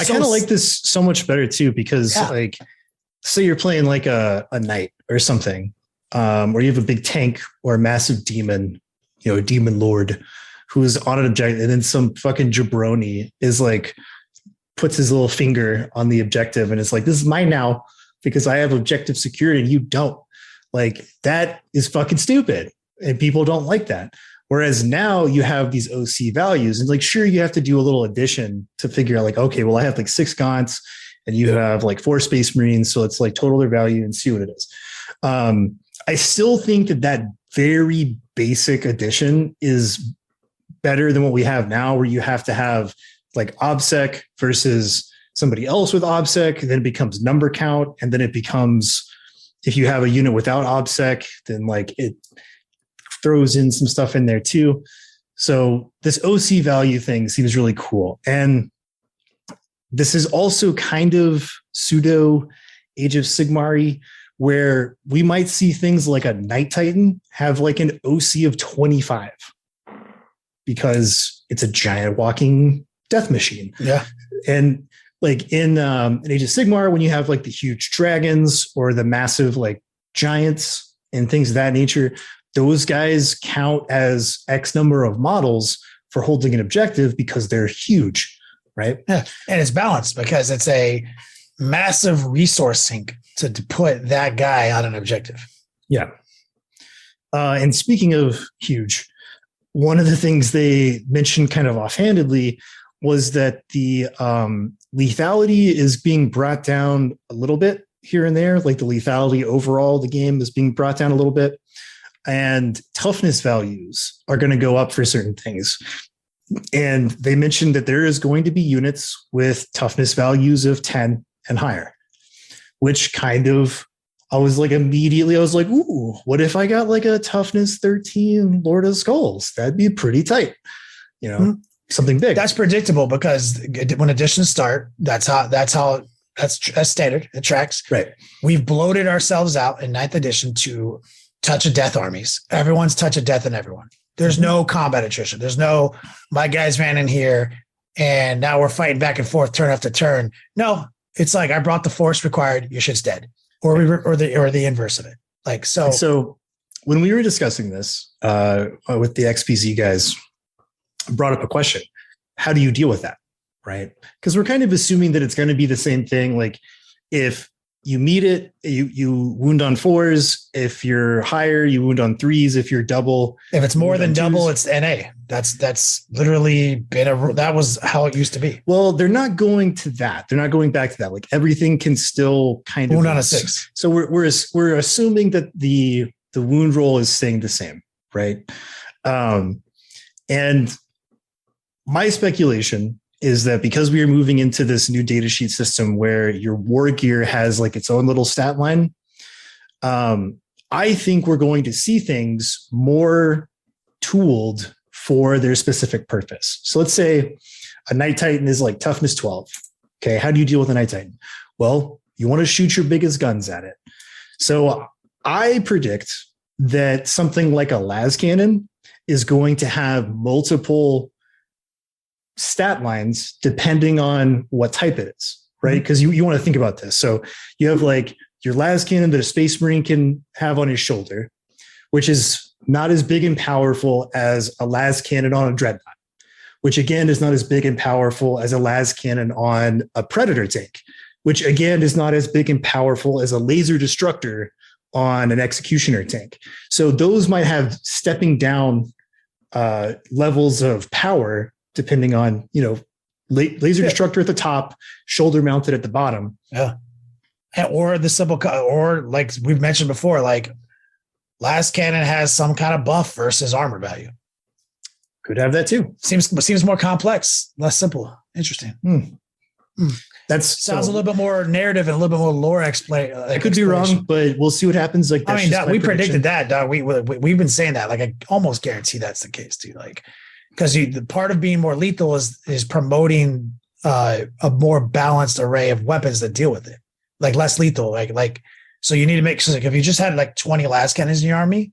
Speaker 3: I kind of like this so much better too, because like, say you're playing like a knight or something, or you have a big tank or a massive demon, a demon lord who is on an objective, and then some fucking jabroni is like, puts his little finger on the objective and it's like, this is mine now because I have objective security and you don't. Like that is fucking stupid. And people don't like that. Whereas now you have these OC values and like, sure, you have to do a little addition to figure out like, okay, well, I have like 6 Gaunts and you have like 4 Space Marines. So it's like total their value and see what it is. I still think that very basic addition is better than what we have now, where you have to have like OBSEC versus somebody else with OBSEC, and then it becomes number count. And then it becomes, if you have a unit without OBSEC, then like it throws in some stuff in there too. So this OC value thing seems really cool. And this is also kind of pseudo Age of Sigmar, where we might see things like a Night Titan have like an OC of 25 because it's a giant walking death machine.
Speaker 2: Yeah.
Speaker 3: And like in Age of Sigmar, when you have like the huge dragons or the massive like giants and things of that nature, those guys count as X number of models for holding an objective because they're huge, right?
Speaker 2: Yeah. And it's balanced because it's a massive resource sink to put that guy on an objective.
Speaker 3: Yeah. And speaking of huge, one of the things they mentioned kind of offhandedly was that the lethality is being brought down a little bit here and there. Like the lethality overall, the game is being brought down a little bit. And toughness values are going to go up for certain things. And they mentioned that there is going to be units with toughness values of 10 and higher, which kind of, I was like, ooh, what if I got like a toughness 13 Lord of Skulls? That'd be pretty tight, something big.
Speaker 2: That's predictable because when editions start, that's standard. It tracks.
Speaker 3: Right.
Speaker 2: We've bloated ourselves out in 9th edition to touch of death armies. Everyone's touch of death in everyone. There's no combat attrition. There's no, my guys ran in here and now we're fighting back and forth turn after turn. No, it's like I brought the force required. Your shit's dead, or the inverse of it. Like so.
Speaker 3: So when we were discussing this with the XPZ guys, brought up a question: how do you deal with that, right? Because we're kind of assuming that it's going to be the same thing. Like if you meet it, you wound on 4s. If you're higher, you wound on 3s. If you're double,
Speaker 2: if it's more than double,
Speaker 3: 2s.
Speaker 2: it's NA. That's literally been that was how it used to be.
Speaker 3: Well, they're not going to that. They're not going back to that. Like everything can still kind of
Speaker 2: wound on a 6.
Speaker 3: So we're assuming that the wound roll is staying the same, right? And my speculation is that because we are moving into this new data sheet system where your war gear has like its own little stat line, I think we're going to see things more tooled for their specific purpose. So let's say a Night Titan is like toughness 12. Okay, how do you deal with a Night Titan? Well, you want to shoot your biggest guns at it. So I predict that something like a las cannon is going to have multiple stat lines depending on what type it is, right? Because you want to think about this. So you have like your las cannon that a space marine can have on his shoulder, which is not as big and powerful as a las cannon on a dreadnought, which again is not as big and powerful as a las cannon on a predator tank, which again is not as big and powerful as a laser destructor on an executioner tank. So those might have stepping down levels of power depending on, laser destructor at the top, shoulder mounted at the bottom.
Speaker 2: Yeah. Or the simple, or like we've mentioned before, like las cannon has some kind of buff versus armor value.
Speaker 3: Could have that too.
Speaker 2: Seems more complex, less simple. Interesting.
Speaker 3: That
Speaker 2: sounds a little bit more narrative and a little bit more lore explain.
Speaker 3: I could be wrong, but we'll see what happens. Like,
Speaker 2: I mean, we predicted that. Dog. We've been saying that. Like, I almost guarantee that's the case too. Like, because the part of being more lethal is promoting a more balanced array of weapons that deal with it, like less lethal. Like so you need to make sure, like, if you just had like 20 las cannons in your army,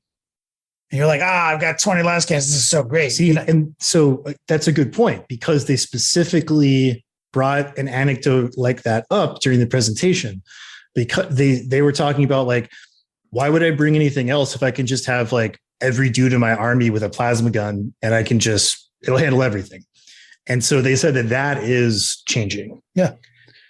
Speaker 2: and you're like, I've got 20 las cannons, this is so great.
Speaker 3: See, and so that's a good point because they specifically brought an anecdote like that up during the presentation because they were talking about like, why would I bring anything else if I can just have like every dude in my army with a plasma gun and I can it'll handle everything. And so they said that is changing.
Speaker 2: Yeah.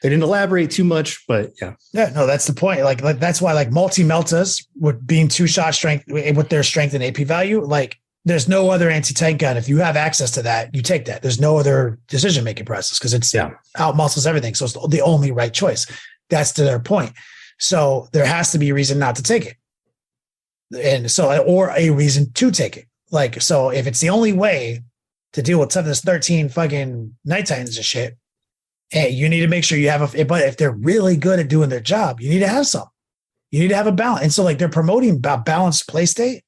Speaker 3: They didn't elaborate too much, but yeah.
Speaker 2: Yeah, no, that's the point. Like that's why like multi-meltas with being 2-shot strength with their strength and AP value, like there's no other anti-tank gun. If you have access to that, you take that. There's no other decision-making process because it's out muscles everything. So it's the only right choice. That's to their point. So there has to be a reason not to take it. And so, or a reason to take it. Like, so if it's the only way to deal with some of this 13 fucking Night Titans and shit, hey, you need to make sure you have but if they're really good at doing their job, you need to have some. You need to have a balance. And so like they're promoting balanced play state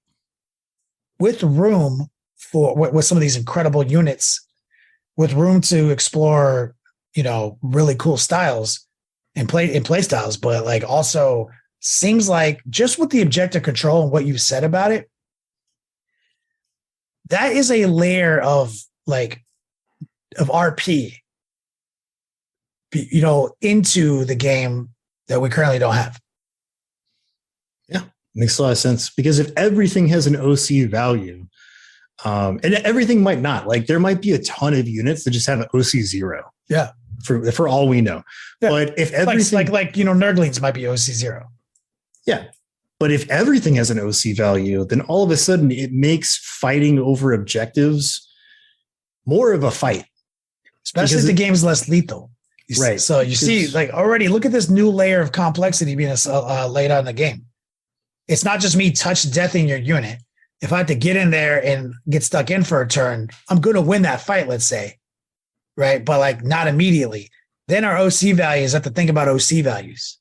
Speaker 2: with room for with some of these incredible units with room to explore, really cool styles and play styles, but like also seems like just with the objective control and what you've said about it, that is a layer of RP, into the game that we currently don't have.
Speaker 3: Yeah, makes a lot of sense, because if everything has an OC value, and everything might not, like there might be a ton of units that just have an OC 0.
Speaker 2: Yeah.
Speaker 3: For all we know. Yeah. But if everything
Speaker 2: Nurglings might be OC 0.
Speaker 3: Yeah. But if everything has an OC value, then all of a sudden it makes fighting over objectives more of a fight.
Speaker 2: Especially if the game's less lethal.
Speaker 3: Right.
Speaker 2: So you see, already look at this new layer of complexity being laid out in the game. It's not just me touch deathing your unit. If I have to get in there and get stuck in for a turn, I'm going to win that fight, let's say. Right. But not immediately. Then our OC values have to think about OC values.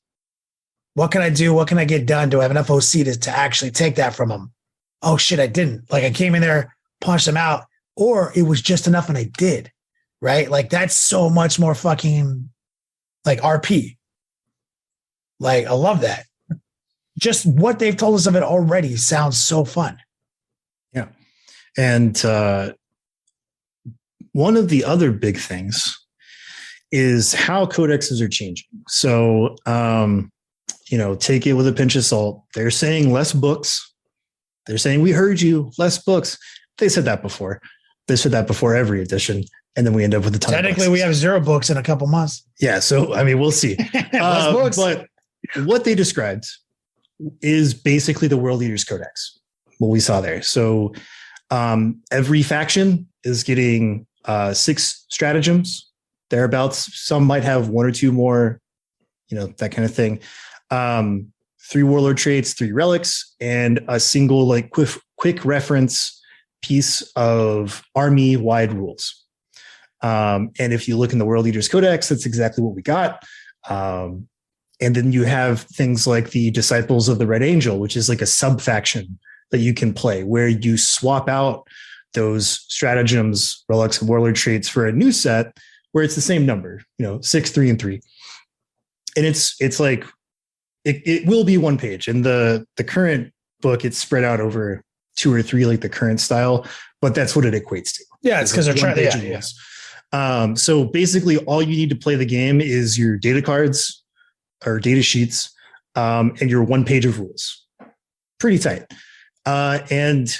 Speaker 2: What can I do? What can I get done? Do I have enough OC to actually take that from them? Oh shit, I didn't. I came in there, punched them out, or it was just enough and I did. Right? That's so much more fucking RP. I love that. Just what they've told us of it already sounds so fun.
Speaker 3: Yeah. And one of the other big things is how codexes are changing. So, take it with a pinch of salt. They're saying less books. They're saying, we heard you, less books. They said that before. They said that before every edition. And then we end up with a ton
Speaker 2: Technically,
Speaker 3: of books.
Speaker 2: We have 0 books in a couple months.
Speaker 3: Yeah. So, we'll see.
Speaker 2: Books.
Speaker 3: But what they described is basically the World Leaders Codex, what we saw there. So every faction is getting 6 stratagems, thereabouts. Some might have 1 or 2 more, that kind of thing. 3 warlord traits, 3 relics, and a single quick reference piece of army-wide rules. And if you look in the World Leaders Codex, that's exactly what we got. And then you have things like the Disciples of the Red Angel, which is a sub-faction that you can play, where you swap out those stratagems, relics, and warlord traits for a new set where it's the same number, 6, 3, and 3. And it will be 1 page. And the current book, it's spread out over 2 or 3, the current style, but that's what it equates to.
Speaker 2: Yeah, it's because they're trying to.
Speaker 3: Yeah. So basically all you need to play the game is your data cards or data sheets, and your 1 page of rules. Pretty tight. And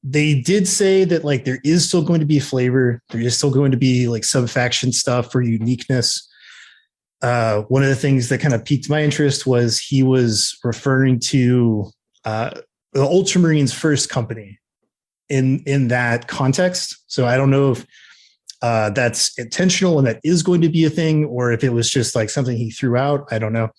Speaker 3: they did say that there is still going to be flavor. There is still going to be sub-faction stuff for uniqueness. One of the things that kind of piqued my interest was he was referring to the Ultramarines First Company in that context. So I don't know if that's intentional and that is going to be a thing, or if it was just something he threw out. I don't know.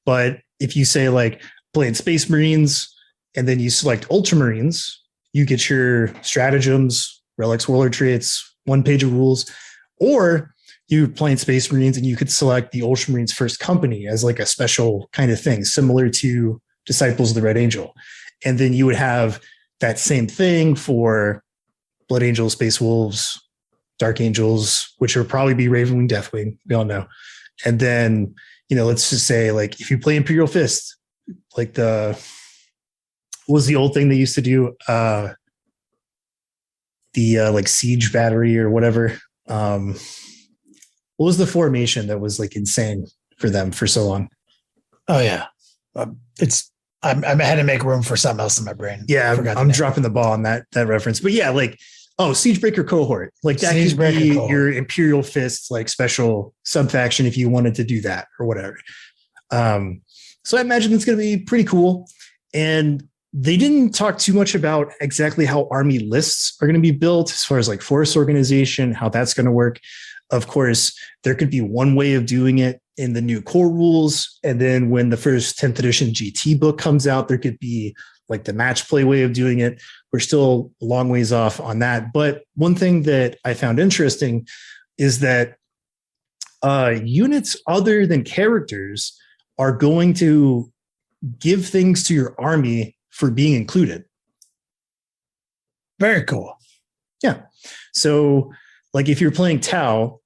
Speaker 3: But if you say playing Space Marines and then you select Ultramarines, you get your stratagems, relics, warlord traits, 1 page of rules, or you're playing Space Marines and you could select the Ultramarines First Company as a special kind of thing, similar to Disciples of the Red Angel. And then you would have that same thing for Blood Angels, Space Wolves, Dark Angels, which would probably be Ravenwing, Deathwing. We all know. And then, let's just say if you play Imperial Fist, what was the old thing they used to do? The siege battery or whatever. What was the formation that was insane for them for so long?
Speaker 2: Oh yeah. I had to make room for something else in my brain.
Speaker 3: Yeah. I'm dropping the ball on that reference, but yeah, Siegebreaker Cohort, that could be your Imperial Fists, special sub-faction if you wanted to do that or whatever. So I imagine it's going to be pretty cool. And they didn't talk too much about exactly how army lists are going to be built as far as force organization, how that's going to work. Of course, there could be one way of doing it in the new core rules. And then when the first 10th edition GT book comes out, there could be the match play way of doing it. We're still a long ways off on that. But one thing that I found interesting is that units other than characters are going to give things to your army for being included.
Speaker 2: Very cool.
Speaker 3: Yeah. So like if you're playing Tau,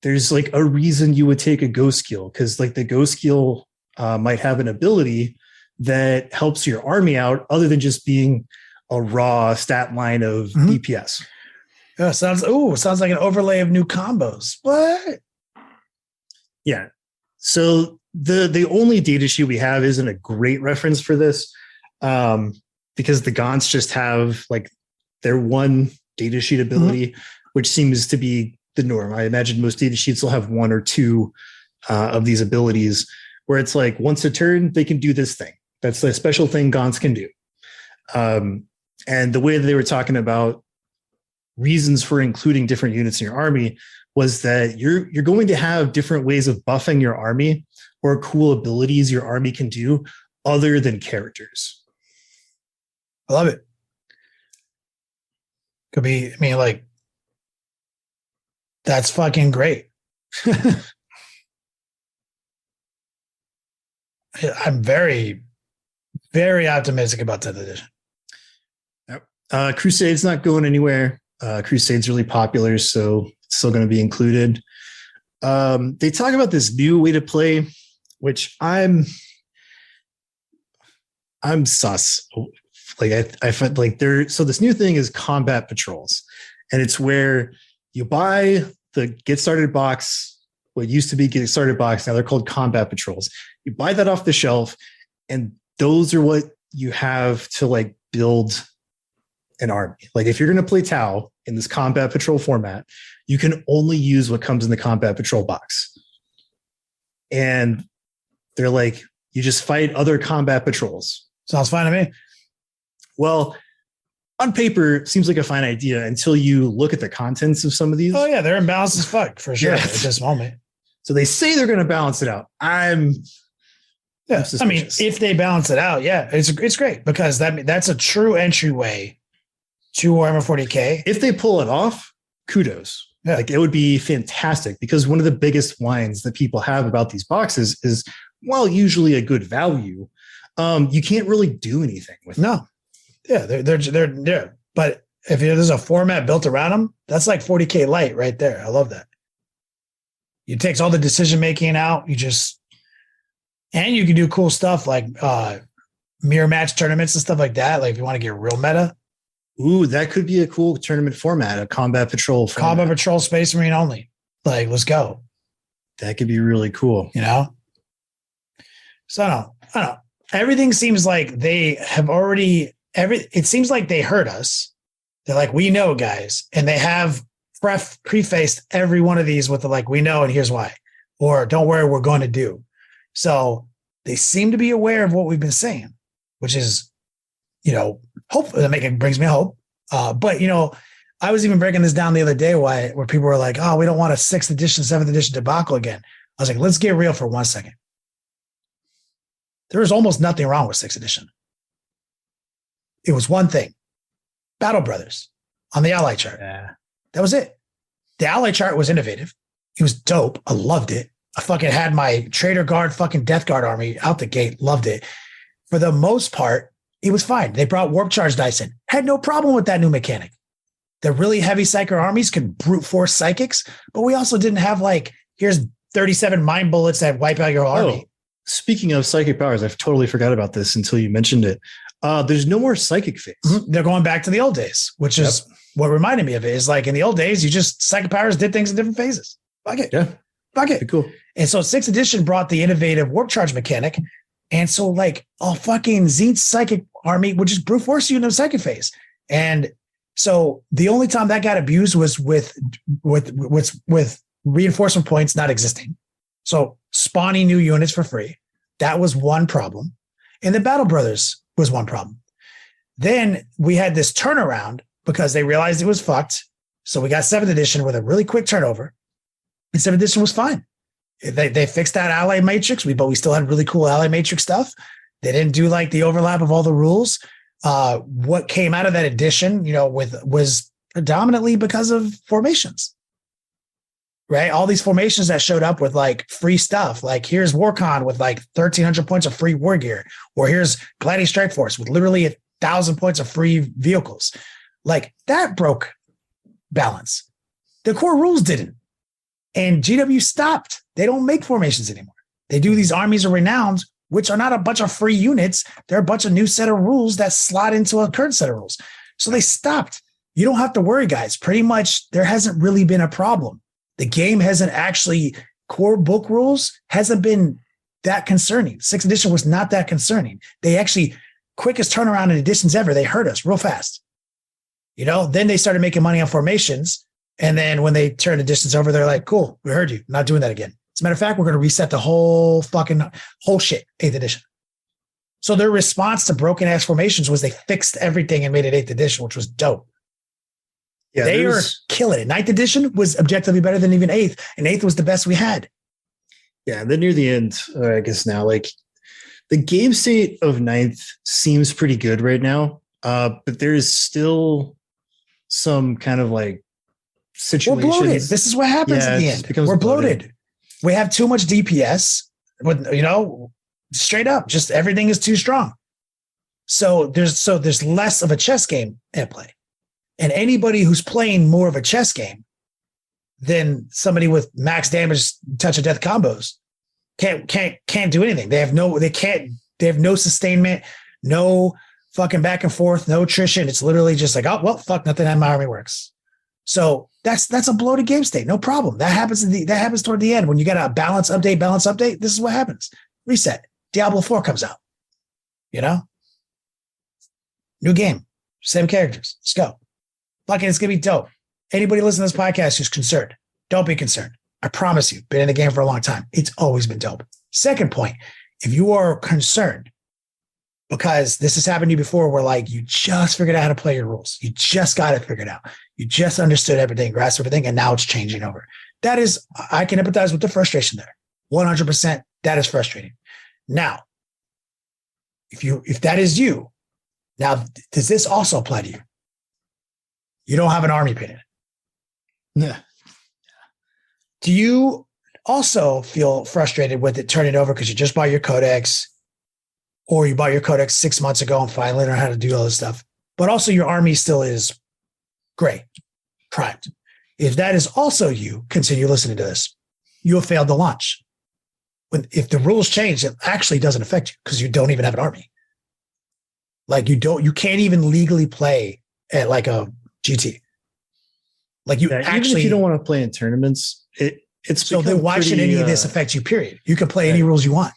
Speaker 3: there's like a reason you would take a ghost skill, because like the ghost skill might have an ability that helps your army out other than just being a raw stat line of DPS.
Speaker 2: Yeah, sounds like an overlay of new combos. What?
Speaker 3: Yeah. So the only data sheet we have isn't a great reference for this, because the Gaunts just have like their one data sheet ability, which seems to be the norm. I imagine most data sheets will have one or two of these abilities where it's like once a turn, they can do this thing. That's the special thing Gaunts can do. And the way that they were talking about reasons for including different units in your army was that you're going to have different ways of buffing your army or cool abilities your army can do other than characters.
Speaker 2: I love it. Could be, I mean, like, that's fucking great. I'm very, very optimistic about 10th edition.
Speaker 3: Yep. Crusade's not going anywhere. Crusade's really popular, so it's still going to be included. They talk about this new way to play, which I'm sus. Like I find like so this new thing is combat patrols, and it's where you buy the get started box, what used to be get started box, now they're called combat patrols. You buy that off the shelf, and those are what you have to like build an army. Like if you're going to play Tau in this combat patrol format, you can only use what comes in the combat patrol box. And they're like, you just fight other combat patrols.
Speaker 2: Sounds fine to me.
Speaker 3: Well, on paper, it seems like a fine idea until you look at the contents of some of these.
Speaker 2: Oh yeah, they're imbalanced as fuck for sure
Speaker 3: Yeah.
Speaker 2: at this moment.
Speaker 3: So they say they're going to balance it out. I'm
Speaker 2: I mean, if they balance it out, yeah, it's great because that's a true entryway to Warhammer 40K.
Speaker 3: If they pull it off, kudos.
Speaker 2: Yeah.
Speaker 3: Like it would be fantastic, because one of the biggest whines that people have about these boxes is, while usually a good value, you can't really do anything with them.
Speaker 2: No. Yeah, they're but if there's a format built around them, that's like 40K light right there. I love that. It takes all the decision making out. And you can do cool stuff like mirror match tournaments and stuff like that. Like if you want to get real meta.
Speaker 3: Ooh, that could be a cool tournament format, a combat patrol format.
Speaker 2: Combat patrol, Space Marine only. Like, let's go.
Speaker 3: That could be really cool.
Speaker 2: You know? So I don't know. Everything seems like they have already it seems like they heard us. They're like, we know, guys. And they have prefaced every one of these with the like, we know, and here's why. Or don't worry, we're going to do. So they seem to be aware of what we've been saying, which is, hope. It brings me hope. But, I was even breaking this down the other day where people were like, oh, we don't want a 6th edition, 7th edition debacle again. I was like, let's get real for 1 second. There was almost nothing wrong with 6th edition. It was one thing. Battle Brothers on the ally chart.
Speaker 3: Yeah.
Speaker 2: That was it. The ally chart was innovative. It was dope. I loved it. I fucking had my Trader Guard fucking Death Guard army out the gate. Loved it. For the most part, it was fine. They brought Warp Charge dice in. Had no problem with that new mechanic. The really heavy Psyker armies could brute force psychics, but we also didn't have like, here's 37 mind bullets that wipe out your army.
Speaker 3: Speaking of psychic powers, I totally forgot about this until you mentioned it. There's no more psychic phase.
Speaker 2: Mm-hmm. They're going back to the old days, which is what reminded me of it. Is like in the old days, you just psychic powers did things in different phases. Fuck it.
Speaker 3: Yeah.
Speaker 2: Fuck it.
Speaker 3: Cool.
Speaker 2: And so 6th edition brought the innovative warp charge mechanic. And so like a fucking Zenith psychic army would just brute force you into the psychic phase. And so the only time that got abused was with reinforcement points not existing. So spawning new units for free. That was one problem. And the Battle Brothers was one problem. Then we had this turnaround because they realized it was fucked. So we got 7th edition with a really quick turnover. And 7th edition was fine. They fixed that ally matrix, but we still had really cool ally matrix stuff. They didn't do like the overlap of all the rules. What came out of that edition, was predominantly because of formations. Right? All these formations that showed up with like free stuff. Like here's Warcon with like 1,300 points of free war gear. Or here's Gladiator Strike Force with literally 1,000 points of free vehicles. Like that broke balance. The core rules didn't. And GW stopped. They don't make formations anymore. They do these armies of renowned, which are not a bunch of free units. They're a bunch of new set of rules that slot into a current set of rules. So they stopped. You don't have to worry, guys. Pretty much there hasn't really been a problem. The game hasn't actually, core book rules hasn't been that concerning. 6th edition was not that concerning. They actually, quickest turnaround in editions ever, they hurt us real fast. Then they started making money on formations. And then when they turned editions over, they're like, cool, we heard you. Not doing that again. As a matter of fact, we're going to reset the whole shit, 8th edition. So their response to broken ass formations was they fixed everything and made it 8th edition, which was dope. Yeah, they are killing it. 9th edition was objectively better than even 8th, and 8th was the best we had.
Speaker 3: Yeah, and then near the end, I guess now, like the game state of 9th seems pretty good right now, but there is still some kind of like situations.
Speaker 2: We're bloated. This is what happens at the end. We're bloated. We have too much DPS. Straight up, just everything is too strong. So there's less of a chess game at play. And anybody who's playing more of a chess game than somebody with max damage, touch of death combos can't do anything. They have no sustainment, no fucking back and forth, no attrition. It's literally just like, oh, well, fuck, nothing in my army works. So that's a bloated game state. No problem. That happens toward the end when you got a balance update. This is what happens. Reset. Diablo 4 comes out. New game, same characters. Let's go. Fucking, it's gonna be dope. Anybody listening to this podcast who's concerned, don't be concerned. I promise you, been in the game for a long time. It's always been dope. Second point, if you are concerned because this has happened to you before where like you just figured out how to play your rules. You just got it figured out. You just understood everything, grasped everything, and now it's changing over. That is, I can empathize with the frustration there. 100%, that is frustrating. Now, if that is you, now does this also apply to you? You don't have an army painted.
Speaker 3: Yeah.
Speaker 2: Do you also feel frustrated with it turning over because you just bought your codex, or you bought your codex 6 months ago and finally learned how to do all this stuff, but also your army still is gray, primed? If that is also you, continue listening to this. You have failed the launch. If the rules change, it actually doesn't affect you because you don't even have an army. Like you can't even legally play at like a GT. Like you actually,
Speaker 3: even if you don't want to play in tournaments, it's
Speaker 2: so then why should any of this affect you? Period. You can play any rules you want.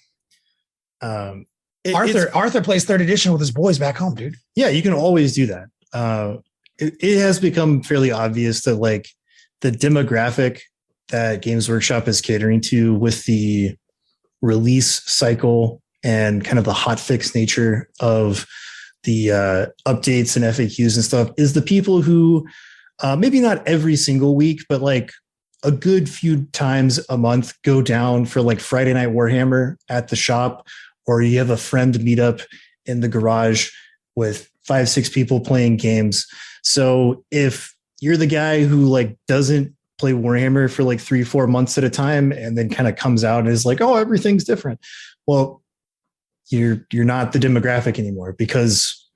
Speaker 2: Arthur plays 3rd edition with his boys back home, dude.
Speaker 3: Yeah, you can always do that. It has become fairly obvious that like the demographic that Games Workshop is catering to with the release cycle and kind of the hotfix nature of the updates and FAQs and stuff is the people who maybe not every single week, but like a good few times a month go down for like Friday Night Warhammer at the shop, or you have a friend meet up in the garage with 5-6 people playing games. So if you're the guy who like doesn't play Warhammer for like 3-4 months at a time and then kind of comes out and is like, oh, everything's different. Well, you're not the demographic anymore, because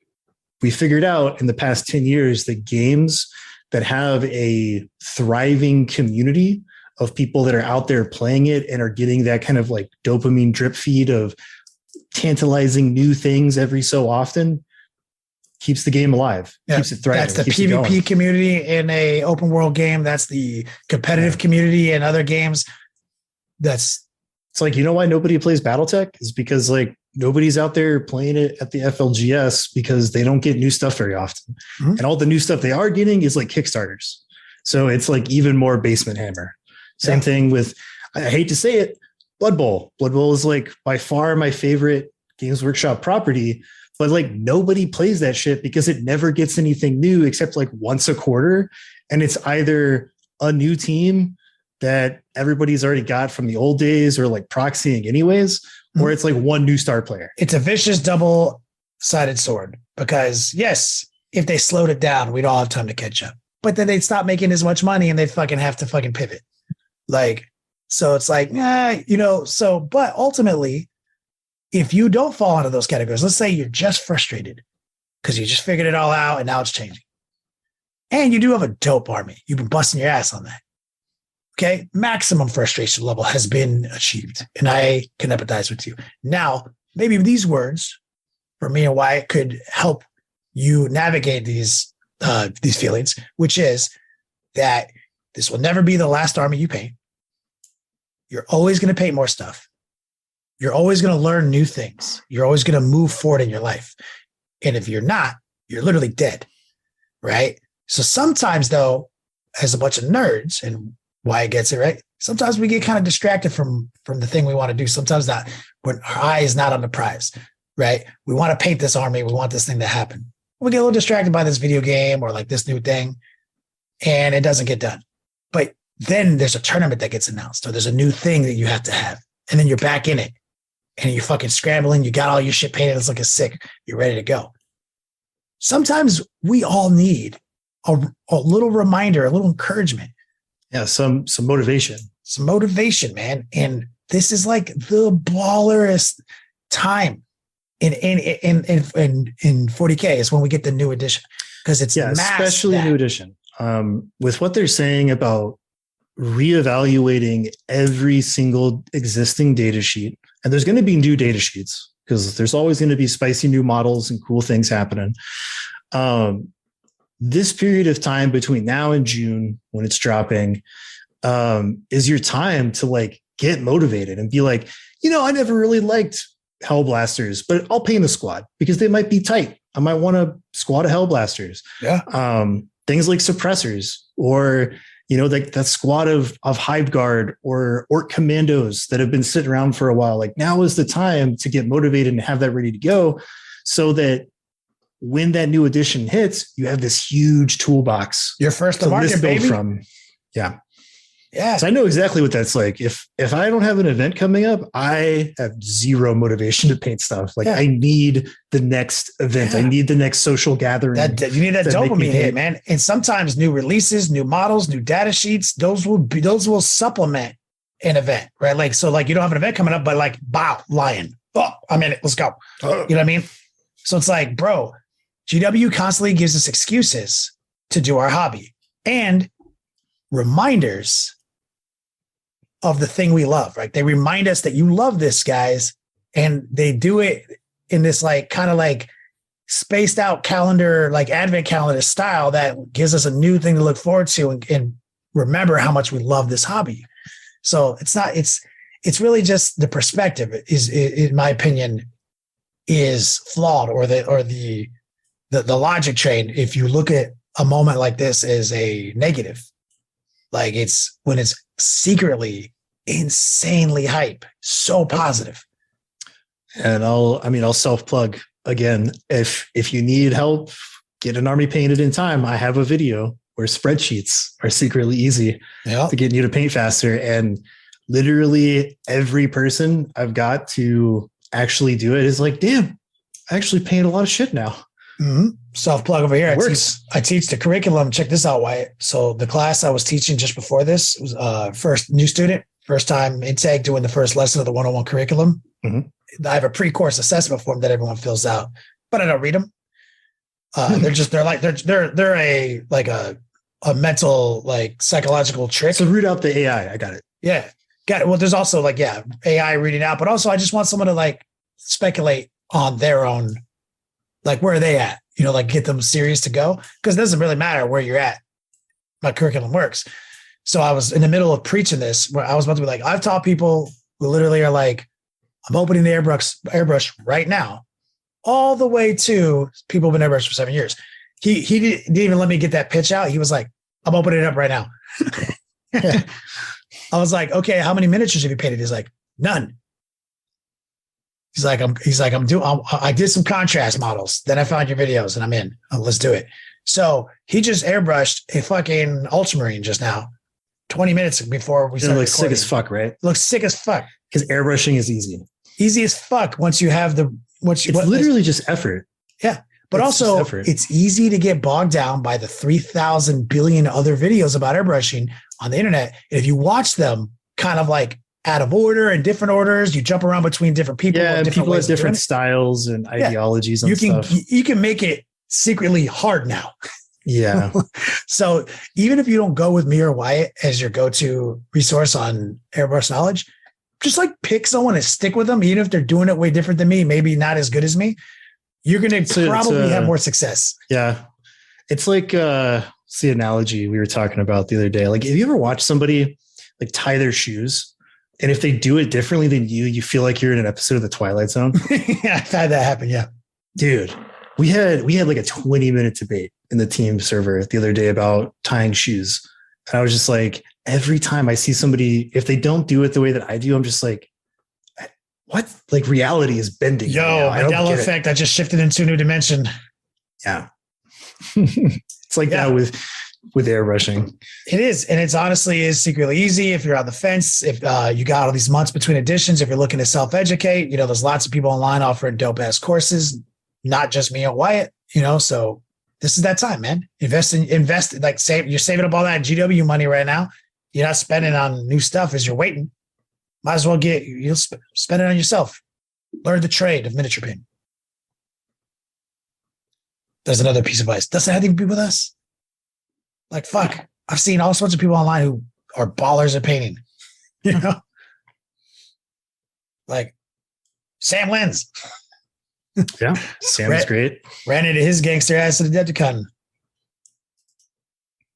Speaker 3: we figured out in the past 10 years that games that have a thriving community of people that are out there playing it and are getting that kind of like dopamine drip feed of tantalizing new things every so often keeps the game alive, keeps it thriving.
Speaker 2: That's the PvP community in a open world game. That's the competitive community in other games. It's
Speaker 3: like, you know why nobody plays BattleTech is because like nobody's out there playing it at the FLGS because they don't get new stuff very often. Mm-hmm. And all the new stuff they are getting is like Kickstarters. So it's like even more basement hammer. Same thing with, I hate to say it, Blood Bowl. Blood Bowl is like by far my favorite Games Workshop property, but like nobody plays that shit because it never gets anything new except like once a quarter. And it's either a new team that everybody's already got from the old days or like proxying anyways, or it's like one new star player.
Speaker 2: It's a vicious double-sided sword because yes, if they slowed it down, we'd all have time to catch up, but then they'd stop making as much money and they'd fucking have to fucking pivot. Like, so it's like, but ultimately, if you don't fall into those categories, let's say you're just frustrated because you just figured it all out and now it's changing. And you do have a dope army. You've been busting your ass on that. Okay. Maximum frustration level has been achieved. And I can empathize with you. Now, maybe these words for me and Wyatt could help you navigate these feelings, which is that this will never be the last army you paint. You're always going to paint more stuff. You're always going to learn new things. You're always going to move forward in your life. And if you're not, you're literally dead. Right? So sometimes, though, as a bunch of nerds, and Wyatt gets it, right? Sometimes we get kind of distracted from the thing we want to do. Sometimes not, when our eye is not on the prize, right? We want to paint this army. We want this thing to happen. We get a little distracted by this video game or like this new thing, and it doesn't get done. But then there's a tournament that gets announced, or there's a new thing that you have to have. And then you're back in it, and you're fucking scrambling. You got all your shit painted. It's looking sick. You're ready to go. Sometimes we all need a little reminder, a little encouragement.
Speaker 3: Yeah, some motivation.
Speaker 2: Some motivation, man. And this is like the ballerest time in 40K is when we get the new edition, because it's
Speaker 3: especially new edition. With what they're saying about reevaluating every single existing data sheet, and there's going to be new data sheets because there's always going to be spicy new models and cool things happening. This period of time between now and June, when it's dropping, is your time to like get motivated and be like, I never really liked Hellblasters, but I'll paint a squad because they might be tight. I might want a squad of Hellblasters.
Speaker 2: Yeah.
Speaker 3: Things like suppressors, or like that squad of Hive Guard or Orc Commandos that have been sitting around for a while. Like, now is the time to get motivated and have that ready to go, so that when that new edition hits, you have this huge toolbox.
Speaker 2: You're first to market, baby.
Speaker 3: From. Yeah.
Speaker 2: Yeah.
Speaker 3: So I know exactly what that's like. If I don't have an event coming up, I have zero motivation to paint stuff. Like, I need the next event. Yeah. I need the next social gathering.
Speaker 2: You need that dopamine hit, man. And sometimes new releases, new models, new data sheets, those will supplement an event, right? Like, so like you don't have an event coming up, but like, wow, lion. Oh, I'm in it. Let's go. You know what I mean? So it's like, bro, GW constantly gives us excuses to do our hobby and reminders of the thing we love, right? They remind us that you love this, guys, and they do it in this like kind of like spaced out calendar, like advent calendar style that gives us a new thing to look forward to and remember how much we love this hobby. So it's really just the perspective is, in my opinion, is flawed, or the logic train. If you look at a moment like this as a negative, like it's when it's secretly insanely hype, so positive.
Speaker 3: And I'll self-plug again. If you need help, get an army painted in time. I have a video where spreadsheets are secretly easy to get you to paint faster. And literally every person I've got to actually do it is like, damn, I actually paint a lot of shit now.
Speaker 2: Mm-hmm. Self-plug over here. I teach the curriculum. Check this out, Wyatt. So the class I was teaching just before this was first new student, first time intake, doing the first lesson of the 101 curriculum. Mm-hmm. I have a pre-course assessment form that everyone fills out, but I don't read them. They're a mental, like psychological trick.
Speaker 3: So root out the AI. I got it.
Speaker 2: Yeah. Got it. Well, there's also like, AI reading out, but also I just want someone to like speculate on their own, like where are they at? Like get them serious to go, because it doesn't really matter where you're at. My curriculum works. So I was in the middle of preaching this where I was about to be like, I've taught people who literally are like, I'm opening the airbrush right now, all the way to people who've been airbrushed for 7 years. He didn't even let me get that pitch out. He was like, I'm opening it up right now. I was like, okay, how many miniatures have you painted? He's like, none. I did some contrast models. Then I found your videos and I'm in. Let's do it. So he just airbrushed a fucking ultramarine just now, 20 minutes before we started.
Speaker 3: It looks sick as fuck, right?
Speaker 2: It looks sick as fuck.
Speaker 3: Because airbrushing is easy.
Speaker 2: Easy as fuck once you have it's
Speaker 3: literally just effort.
Speaker 2: Yeah. But also it's easy to get bogged down by the 3,000 billion other videos about airbrushing on the internet. And if you watch them kind of like out of order and different orders, you jump around between different people.
Speaker 3: Yeah, and people have different styles and ideologies and stuff.
Speaker 2: You can make it secretly hard now.
Speaker 3: Yeah.
Speaker 2: So even if you don't go with me or Wyatt as your go-to resource on airbrush knowledge, just like pick someone and stick with them, even if they're doing it way different than me, maybe not as good as me. You're going to probably have more success.
Speaker 3: Yeah. It's like it's the analogy we were talking about the other day. Like, have you ever watched somebody like tie their shoes? And if they do it differently than you feel like you're in an episode of The Twilight Zone.
Speaker 2: Yeah, I've had that happen. Yeah.
Speaker 3: Dude, we had like a 20-minute debate in the team server the other day about tying shoes. And I was just like, every time I see somebody, if they don't do it the way that I do, I'm just like, what? Like reality is bending.
Speaker 2: Yo, Mandela effect. I just shifted into a new dimension.
Speaker 3: Yeah. It's like that with airbrushing.
Speaker 2: It is. And it's honestly is secretly easy if you're on the fence, if you got all these months between editions, if you're looking to self-educate, there's lots of people online offering dope ass courses, not just me or Wyatt, so this is that time, man. Invest, like you're saving up all that GW money right now. You're not spending on new stuff as you're waiting. Might as well you'll spend it on yourself. Learn the trade of miniature painting. There's another piece of advice. Doesn't have anything to do with us. Like, fuck. I've seen all sorts of people online who are ballers at painting. Like Sam Lenz.
Speaker 3: Yeah. Sam is great.
Speaker 2: Ran into his gangster ass at Adepticon.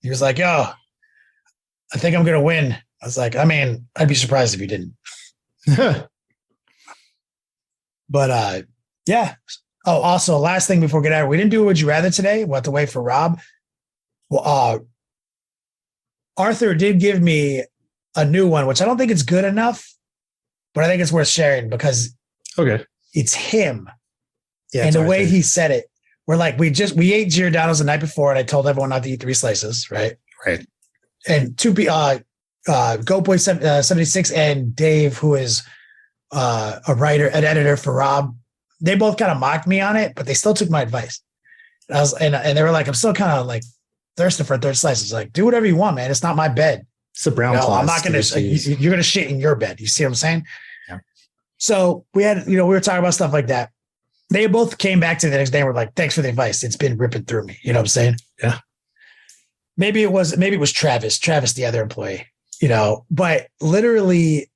Speaker 2: He was like, yo, I think I'm going to win. I was like, I mean, I'd be surprised if you didn't. But yeah. Oh, also, last thing before we get out, we didn't do a Would You Rather today. We'll have to wait for Rob. Well, Arthur did give me a new one, which I don't think it's good enough, but I think it's worth sharing because it's him. Yeah, and the way he said it, we're like, we ate Giordano's the night before, and I told everyone not to eat 3 slices, right?
Speaker 3: Right.
Speaker 2: And Goatboy 76 and Dave, who is an editor for Rob, they both kind of mocked me on it, but they still took my advice. And they were like, I'm still kind of like thirsting for a 3rd slice. It's like, do whatever you want, man. It's not my bed.
Speaker 3: It's a brown cloth.
Speaker 2: I'm not going to, you're going to shit in your bed. You see what I'm saying?
Speaker 3: Yeah.
Speaker 2: So we had, we were talking about stuff like that. They both came back to the next day and were like, thanks for the advice. It's been ripping through me. You know what I'm saying?
Speaker 3: Yeah.
Speaker 2: Maybe it was Travis, the other employee, but literally,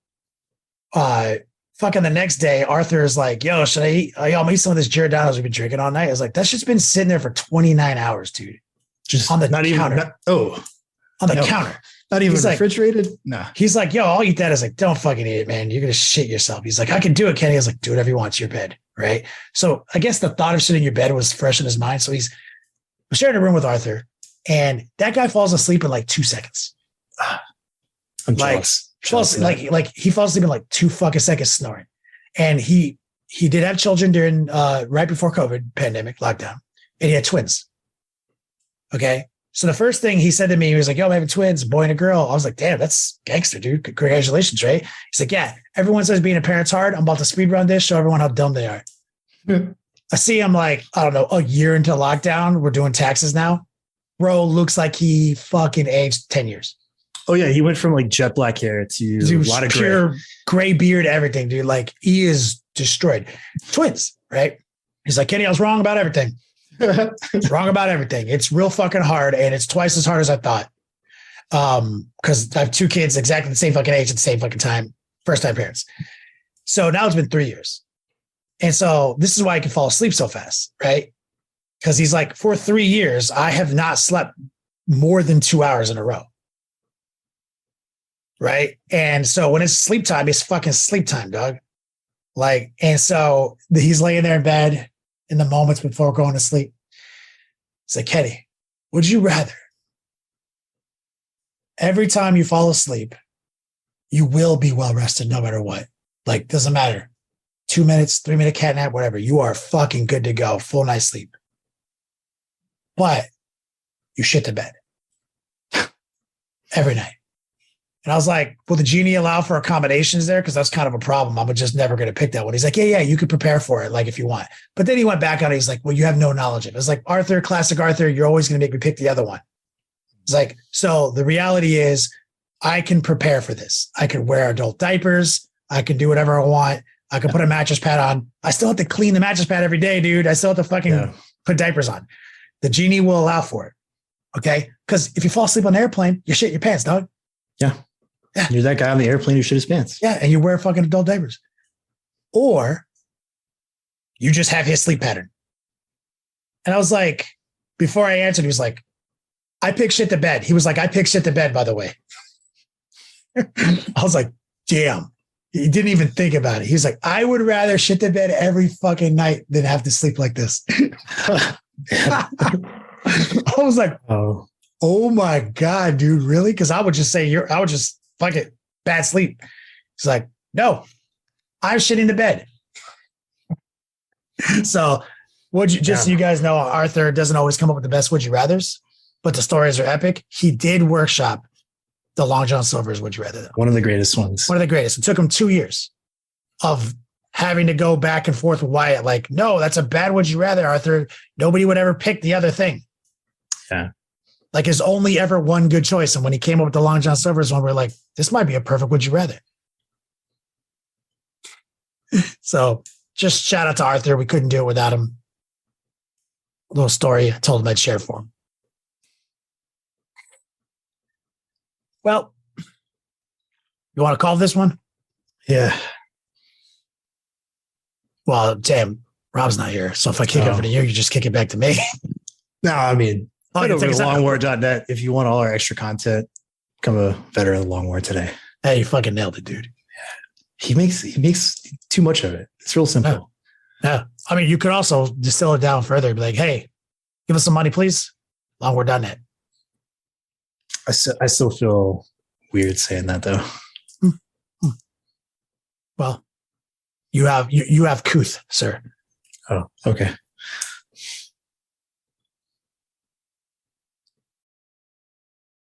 Speaker 2: fucking the next day, Arthur's like, yo, should I eat? I'm gonna eat some of this Giordano's we've been drinking all night. I was like, that's just been sitting there for 29 hours, dude.
Speaker 3: Just
Speaker 2: on the
Speaker 3: counter.
Speaker 2: On the counter.
Speaker 3: Not even refrigerated? No.
Speaker 2: He's like, yo, I'll eat that. I was like, don't fucking eat it, man. You're going to shit yourself. He's like, I can do it, Kenny. I was like, do whatever you want. It's your bed, right? So I guess the thought of shitting in your bed was fresh in his mind. So he's sharing a room with Arthur, and that guy falls asleep in like 2 seconds.
Speaker 3: I'm jealous.
Speaker 2: Like he falls asleep in like 2 fucking seconds snoring. And he did have children during right before COVID pandemic lockdown, and he had twins. Okay. So the first thing he said to me, he was like, yo, I'm having twins, a boy and a girl. I was like, damn, that's gangster, dude. Congratulations, right? He's like, yeah, everyone says being a parent's hard. I'm about to speed run this, show everyone how dumb they are. I see him like, I don't know, a year into lockdown. We're doing taxes now. Bro looks like he fucking aged 10 years.
Speaker 3: Oh, yeah. He went from like jet black hair to a lot of
Speaker 2: pure gray beard, everything, dude. Like he is destroyed. Twins, right? He's like, Kenny, I was wrong about everything. It's wrong about everything. It's real fucking hard, and it's twice as hard as I thought. Because I have 2 kids exactly the same fucking age at the same fucking time, first time parents. So now it's been 3 years. And so this is why I can fall asleep so fast, right? Because he's like, for 3 years, I have not slept more than 2 hours in a row. Right. And so when it's sleep time, it's fucking sleep time, dog. Like, and so he's laying there in bed in the moments before going to sleep. He's like, Kenny, would you rather every time you fall asleep, you will be well rested no matter what? Like, doesn't matter. 2 minutes, 3-minute cat nap, whatever. You are fucking good to go. Full night's sleep. But you shit the bed every night. And I was like, will the genie allow for accommodations there? Because that's kind of a problem. I'm just never going to pick that one. He's like, yeah, you could prepare for it, like if you want. But then he went back on it. He's like, well, you have no knowledge of it. It's like, Arthur, classic Arthur, you're always going to make me pick the other one. It's like, so the reality is I can prepare for this. I can wear adult diapers. I can do whatever I want. I can put a mattress pad on. I still have to clean the mattress pad every day, dude. I still have to fucking put diapers on. The genie will allow for it. Okay. Because if you fall asleep on an airplane, you shit your pants, dog.
Speaker 3: Yeah. You're that guy on the airplane who shit his pants.
Speaker 2: Yeah. And you wear fucking adult diapers. Or you just have his sleep pattern. And I was like, before I answered, he was like, I pick shit to bed. He was like, I pick shit to bed, by the way. I was like, damn. He didn't even think about it. He's like, I would rather shit to bed every fucking night than have to sleep like this. I was like, oh my God, dude, really? Because I would just say, I would just fuck it, bad sleep. He's like, no, I'm shitting to bed. So, so you guys know, Arthur doesn't always come up with the best would you rathers, but the stories are epic. He did workshop the Long John Silver's would you rather.
Speaker 3: One of the greatest ones.
Speaker 2: One of the greatest. It took him 2 years of having to go back and forth with Wyatt. Like, no, that's a bad would you rather, Arthur. Nobody would ever pick the other thing.
Speaker 3: Yeah.
Speaker 2: Like, there's only ever one good choice. And when he came up with the Long John Silver's one, we're like, this might be a perfect would you rather. So just shout out to Arthur. We couldn't do it without him. A little story I told him I'd share for him. Well, you want to call this one?
Speaker 3: Yeah.
Speaker 2: Well, damn, Rob's not here. So if I kick it over to you, you just kick it back to me.
Speaker 3: No, I mean, head over to
Speaker 2: take
Speaker 3: longwar.net if you want all our extra content. Become a veteran of the Long War today.
Speaker 2: Hey, you fucking nailed it, dude.
Speaker 3: He makes too much of it. It's real simple.
Speaker 2: Yeah. I mean, you could also distill it down further. Be like, hey, give us some money, please. Longwar.net.
Speaker 3: I still feel weird saying that though.
Speaker 2: Well, you have Kuth, sir.
Speaker 3: Oh, okay.